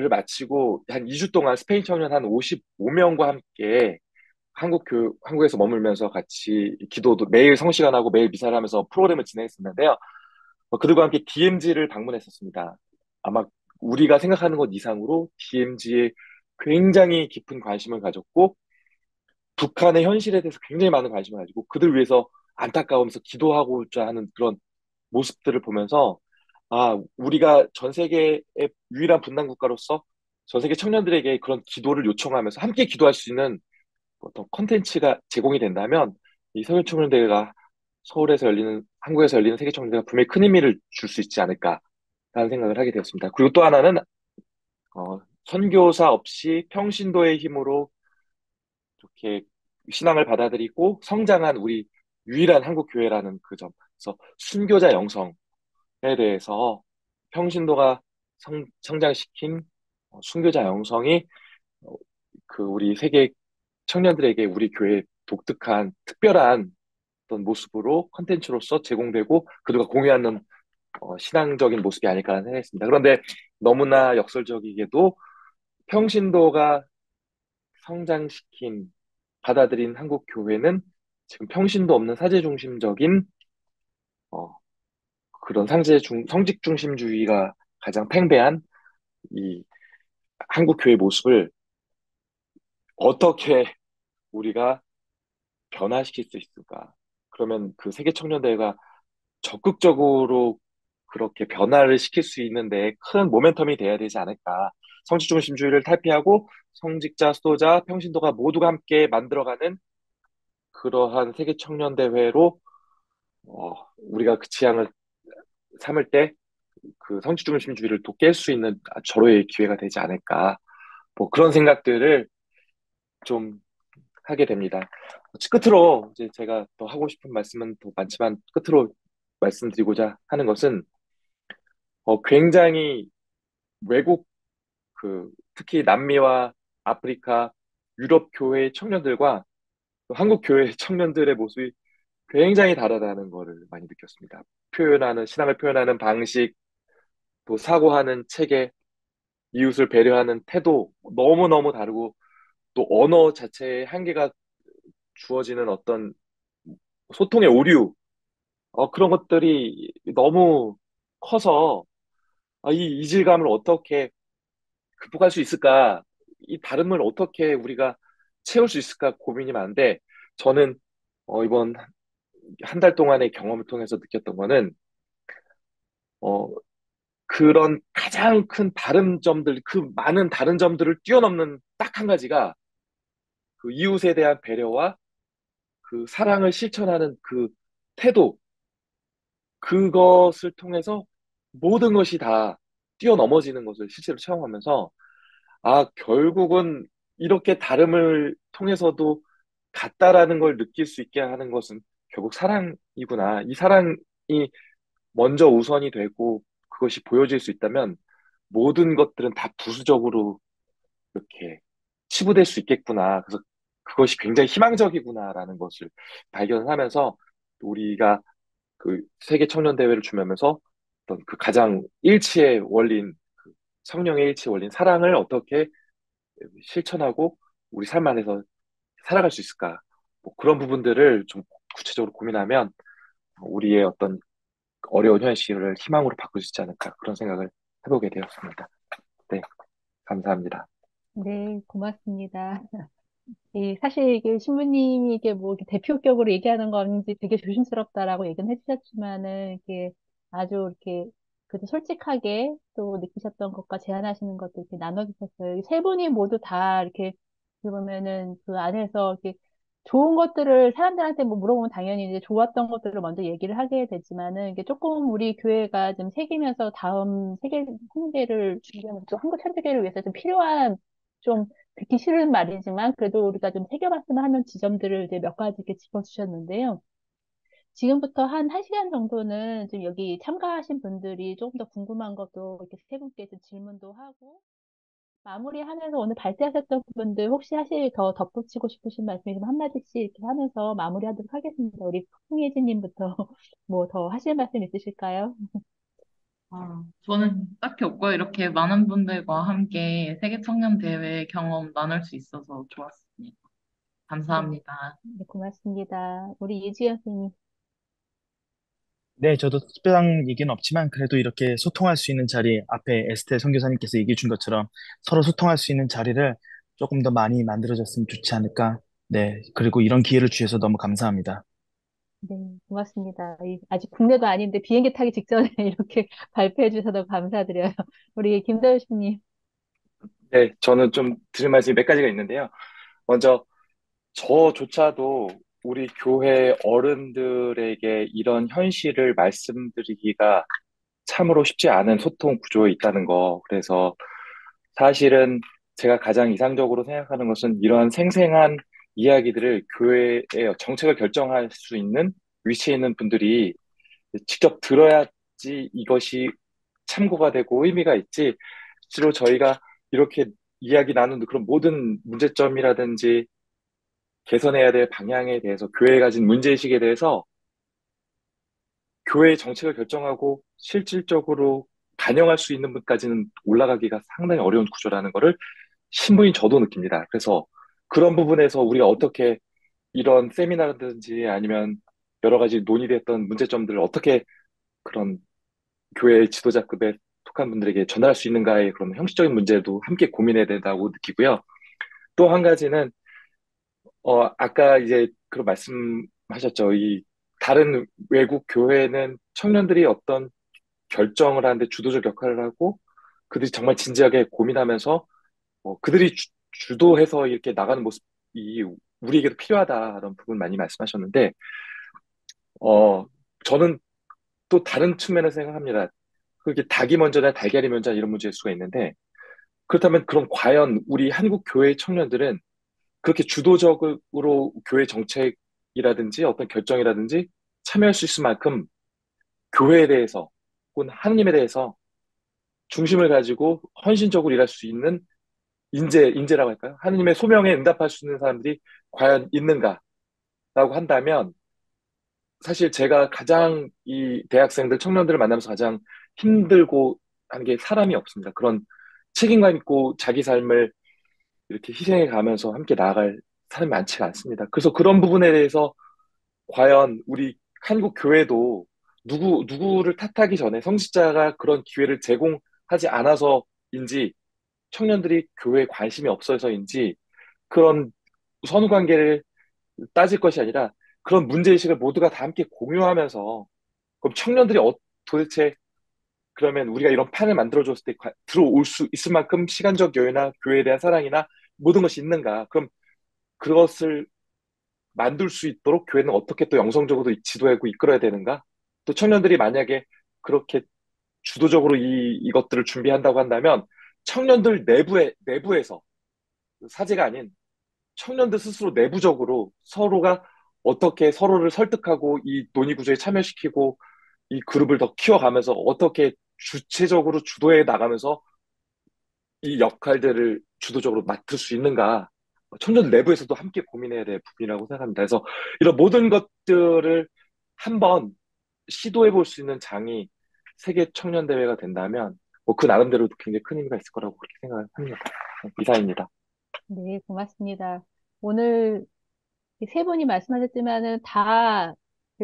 마치고 한 2주 동안 스페인 청년 한 55명과 함께 한국에서 머물면서 같이 기도도 매일 성시간하고 매일 미사를 하면서 프로그램을 진행했었는데요. 그들과 함께 DMZ를 방문했었습니다. 아마 우리가 생각하는 것 이상으로 DMZ에 굉장히 깊은 관심을 가졌고 북한의 현실에 대해서 굉장히 많은 관심을 가지고 그들 위해서 안타까우면서 기도하고자 하는 그런 모습들을 보면서 우리가 전 세계의 유일한 분단 국가로서 전 세계 청년들에게 그런 기도를 요청하면서 함께 기도할 수 있는 어떤 컨텐츠가 제공이 된다면 이 세계청년대회가 한국에서 열리는 세계청년대회가 분명히 큰 의미를 줄 수 있지 않을까라는 생각을 하게 되었습니다. 그리고 또 하나는 선교사 없이 평신도의 힘으로 이렇게 신앙을 받아들이고 성장한 우리 유일한 한국 교회라는 그 점. 그래서 순교자 영성에 대해서 평신도가 성장시킨 순교자 영성이 어, 우리 세계 청년들에게 우리 교회의 독특한 특별한 어떤 모습으로 컨텐츠로서 제공되고 그들과 공유하는 신앙적인 모습이 아닐까라는 생각했습니다. 그런데 너무나 역설적이게도 평신도가 성장시킨 받아들인 한국 교회는 지금 평신도 없는 사제 중심적인 어, 그런 성직 중심주의가 가장 팽배한 이 한국 교회 모습을 어떻게 우리가 변화시킬 수 있을까? 그러면 그 세계 청년대회가 적극적으로 그렇게 변화를 시킬 수 있는데 큰 모멘텀이 돼야 되지 않을까? 성직 중심주의를 탈피하고 성직자, 수도자, 평신도가 모두가 함께 만들어가는 그러한 세계 청년대회로 우리가 그 지향을 삼을 때 그 성취중심주의를 또 깰 수 있는 절호의 기회가 되지 않을까. 뭐 그런 생각들을 좀 하게 됩니다. 끝으로 이제 제가 더 하고 싶은 말씀은 더 많지만 끝으로 말씀드리고자 하는 것은 굉장히 외국 특히 남미와 아프리카, 유럽 교회 청년들과 또 한국 교회 청년들의 모습이 굉장히 다르다는 거를 많이 느꼈습니다. 신앙을 표현하는 방식, 또 사고하는 체계, 이웃을 배려하는 태도 너무너무 다르고 또 언어 자체의 한계가 주어지는 어떤 소통의 오류 그런 것들이 너무 커서 이 이질감을 어떻게 극복할 수 있을까? 이 다름을 어떻게 우리가 채울 수 있을까 고민이 많은데 저는 이번 한 달 동안의 경험을 통해서 느꼈던 거는 어, 그런 가장 큰 다른 점들, 그 많은 다른 점들을 뛰어넘는 딱 한 가지가 그 이웃에 대한 배려와 그 사랑을 실천하는 그 태도, 그것을 통해서 모든 것이 다 뛰어넘어지는 것을 실제로 체험하면서, 결국은 이렇게 다름을 통해서도 같다라는 걸 느낄 수 있게 하는 것은 결국 사랑이구나. 이 사랑이 먼저 우선이 되고 그것이 보여질 수 있다면 모든 것들은 다 부수적으로 이렇게 치부될 수 있겠구나. 그래서 그것이 굉장히 희망적이구나라는 것을 발견하면서 우리가 그 세계 청년 대회를 준비하면서 어떤 그 가장 일치의 원리인 성령의 일치 원리인 사랑을 어떻게 실천하고 우리 삶 안에서 살아갈 수 있을까? 뭐 그런 부분들을 좀 구체적으로 고민하면 우리의 어떤 어려운 현실을 희망으로 바꿀 수 있지 않을까 그런 생각을 해보게 되었습니다. 네, 감사합니다. 네, 고맙습니다. 사실 이게 신부님이 이게 뭐 이렇게 대표격으로 얘기하는 건지 되게 조심스럽다라고 얘기는 해주셨지만은 이게 아주 이렇게 그래도 솔직하게 또 느끼셨던 것과 제안하시는 것도 이렇게 나눠주셨어요. 세 분이 모두 다 이렇게 보면은 그 안에서 이렇게 좋은 것들을 사람들한테 뭐 물어보면 당연히 이제 좋았던 것들을 먼저 얘기를 하게 되지만은 이게 조금 우리 교회가 좀 새기면서 다음 세계 홍대를 준비하면서 또 한국 천주교를 위해서 좀 필요한 좀 듣기 싫은 말이지만 그래도 우리가 좀 새겨봤으면 하는 지점들을 이제 몇 가지 이렇게 짚어주셨는데요. 지금부터 한 1시간 정도는 좀 여기 참가하신 분들이 조금 더 궁금한 것도 이렇게 세 분께 좀 질문도 하고 마무리하면서 오늘 발제하셨던 분들 혹시 사실 더 덧붙이고 싶으신 말씀 있으면 한마디씩 이렇게 하면서 마무리하도록 하겠습니다. 우리 홍예진님부터 뭐 더 하실 말씀 있으실까요? 저는 딱히 없고요. 이렇게 많은 분들과 함께 세계 청년 대회 경험 나눌 수 있어서 좋았습니다. 네, 감사합니다. 네, 고맙습니다. 우리 이주연 선생님. 네, 저도 특별한 얘기는 없지만 그래도 이렇게 소통할 수 있는 자리, 앞에 에스테 선교사님께서 얘기해 준 것처럼 서로 소통할 수 있는 자리를 조금 더 많이 만들어졌으면 좋지 않을까. 네, 그리고 이런 기회를 주셔서 너무 감사합니다. 네, 고맙습니다. 아직 국내도 아닌데 비행기 타기 직전에 이렇게 발표해 주셔서 감사드려요. 우리 김도윤님. 네, 저는 좀 드릴 말씀이 몇 가지가 있는데요. 먼저 저조차도 우리 교회 어른들에게 이런 현실을 말씀드리기가 참으로 쉽지 않은 소통 구조에 있다는 거. 그래서 사실은 제가 가장 이상적으로 생각하는 것은 이러한 생생한 이야기들을 교회의 정책을 결정할 수 있는 위치에 있는 분들이 직접 들어야지 이것이 참고가 되고 의미가 있지. 실제로 저희가 이렇게 이야기 나누는 그런 모든 문제점이라든지 개선해야 될 방향에 대해서 교회에 가진 문제의식에 대해서 교회의 정책을 결정하고 실질적으로 반영할 수 있는 분까지는 올라가기가 상당히 어려운 구조라는 거를 신부인 저도 느낍니다. 그래서 그런 부분에서 우리가 어떻게 이런 세미나라든지 아니면 여러 가지 논의됐던 문제점들을 어떻게 그런 교회 지도자급에 속한 분들에게 전달할 수 있는가의 그런 형식적인 문제도 함께 고민해야 된다고 느끼고요. 또 한 가지는 아까 이제 그런 말씀하셨죠. 이 다른 외국 교회는 청년들이 어떤 결정을 하는데 주도적 역할을 하고 그들이 정말 진지하게 고민하면서 그들이 주도해서 이렇게 나가는 모습이 우리에게도 필요하다라는 부분 많이 말씀하셨는데 어, 저는 또 다른 측면에서 생각합니다. 그게 닭이 먼저냐 달걀이 먼저냐 이런 문제일 수가 있는데 그렇다면 그럼 과연 우리 한국 교회 청년들은 그렇게 주도적으로 교회 정책이라든지 어떤 결정이라든지 참여할 수 있을 만큼 교회에 대해서 혹은 하느님에 대해서 중심을 가지고 헌신적으로 일할 수 있는 인재라고 할까요? 하느님의 소명에 응답할 수 있는 사람들이 과연 있는가라고 한다면 사실 제가 가장 이 대학생들, 청년들을 만나면서 가장 힘들고 하는 게 사람이 없습니다. 그런 책임감 있고 자기 삶을 이렇게 희생해 가면서 함께 나아갈 사람이 많지가 않습니다. 그래서 그런 부분에 대해서 과연 우리 한국 교회도 누구를 탓하기 전에 성직자가 그런 기회를 제공하지 않아서인지 청년들이 교회에 관심이 없어서인지 그런 선후 관계를 따질 것이 아니라 그런 문제의식을 모두가 다 함께 공유하면서 그럼 청년들이 도대체 그러면 우리가 이런 판을 만들어줬을 때 들어올 수 있을 만큼 시간적 여유나 교회에 대한 사랑이나 모든 것이 있는가? 그럼 그것을 만들 수 있도록 교회는 어떻게 또 영성적으로 지도하고 이끌어야 되는가? 또 청년들이 만약에 그렇게 주도적으로 이것들을 준비한다고 한다면 청년들 내부에서 사제가 아닌 청년들 스스로 내부적으로 서로가 어떻게 서로를 설득하고 이 논의 구조에 참여시키고 이 그룹을 더 키워가면서 어떻게 주체적으로 주도해 나가면서 이 역할들을 주도적으로 맡을 수 있는가. 청년 내부에서도 함께 고민해야 될 부분이라고 생각합니다. 그래서 이런 모든 것들을 한번 시도해 볼 수 있는 장이 세계 청년 대회가 된다면 뭐 그 나름대로도 굉장히 큰 의미가 있을 거라고 그렇게 생각합니다. 이상입니다. 네, 고맙습니다. 오늘 세 분이 말씀하셨지만은 다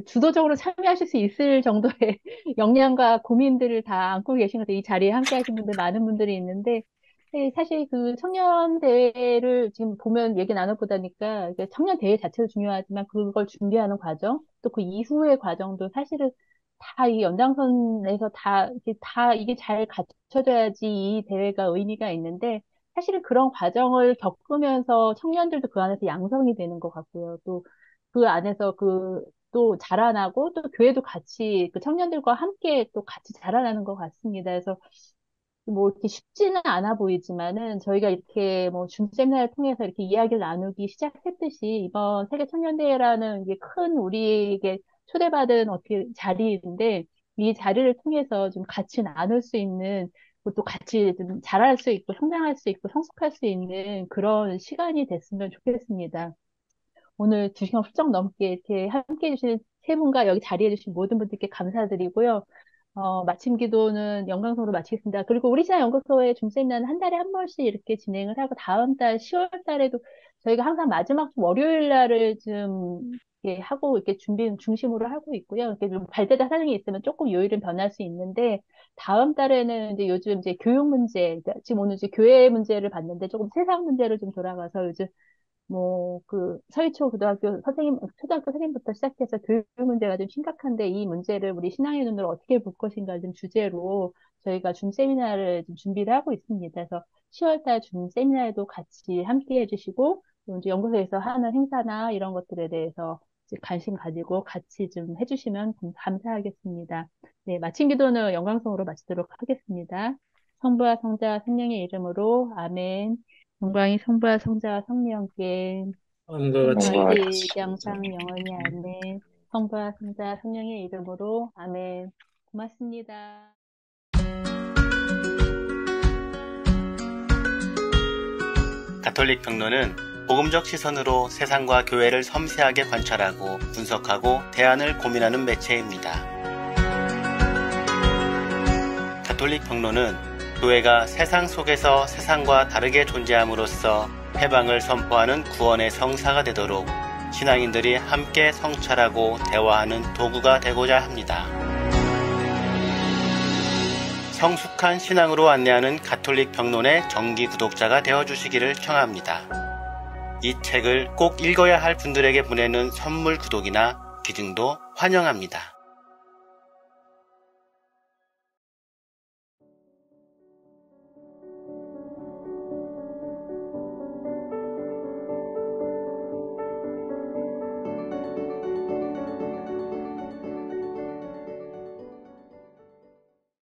주도적으로 참여하실 수 있을 정도의 역량과 고민들을 다 안고 계신 것 같아요. 이 자리에 함께 하신 분들 많은 분들이 있는데 네, 사실 그 청년 대회를 지금 보면 얘기 나눠보다니까 이게 청년 대회 자체도 중요하지만 그걸 준비하는 과정, 또 그 이후의 과정도 사실은 다 이 연장선에서 다 이게 잘 갖춰져야지 이 대회가 의미가 있는데 사실은 그런 과정을 겪으면서 청년들도 그 안에서 양성이 되는 것 같고요. 또 그 안에서 또 자라나고 또 교회도 같이 그 청년들과 함께 또 같이 자라나는 것 같습니다. 그래서 뭐 이렇게 쉽지는 않아 보이지만은 저희가 이렇게 뭐 줌 세미나를 통해서 이렇게 이야기를 나누기 시작했듯이 이번 세계 청년대회라는 이게 큰 우리에게 초대받은 어떻게 자리인데 이 자리를 통해서 좀 같이 나눌 수 있는 또 같이 좀 자랄 수 있고 성장할 수 있고 성숙할 수 있는 그런 시간이 됐으면 좋겠습니다. 오늘 2시간 훌쩍 넘게 이렇게 함께 해주신 세 분과 여기 자리해주신 모든 분들께 감사드리고요. 마침 기도는 영광성으로 마치겠습니다. 그리고 우리 신앙 연구소의 줌세미나는 한 달에 한 번씩 이렇게 진행을 하고 다음 달 10월 달에도 저희가 항상 마지막 주 월요일 날을 좀 이렇게 하고 이렇게 준비 중심으로 하고 있고요. 이렇게 좀 발대자 사정이 있으면 조금 요일은 변할 수 있는데 다음 달에는 이제 요즘 이제 교육 문제, 그러니까 지금 오늘 이제 교회 문제를 봤는데 조금 세상 문제를 좀 돌아가서 요즘 뭐, 서희초 고등학교 선생님, 초등학교 선생님부터 시작해서 교육 문제가 좀 심각한데 이 문제를 우리 신앙의 눈으로 어떻게 볼 것인가 좀 주제로 저희가 줌 세미나를 좀 준비를 하고 있습니다. 그래서 10월달 줌 세미나에도 같이 함께 해주시고, 또 이제 연구소에서 하는 행사나 이런 것들에 대해서 이제 관심 가지고 같이 좀 해주시면 감사하겠습니다. 네, 마침 기도는 영광성으로 마치도록 하겠습니다. 성부와 성자, 성령의 이름으로 아멘. 영광이 성부와 성자와 성령께 다음과 같이 뭔가 이같이 영상 영원히 아멘. 성부와 성자 성령의 이름으로 아멘. 고맙습니다. 가톨릭 평론은 복음적 시선으로 세상과 교회를 섬세하게 관찰하고 분석하고 대안을 고민하는 매체입니다. 가톨릭 평론은 교회가 세상 속에서 세상과 다르게 존재함으로써 해방을 선포하는 구원의 성사가 되도록 신앙인들이 함께 성찰하고 대화하는 도구가 되고자 합니다. 성숙한 신앙으로 안내하는 가톨릭 평론의 정기 구독자가 되어주시기를 청합니다. 이 책을 꼭 읽어야 할 분들에게 보내는 선물 구독이나 기증도 환영합니다.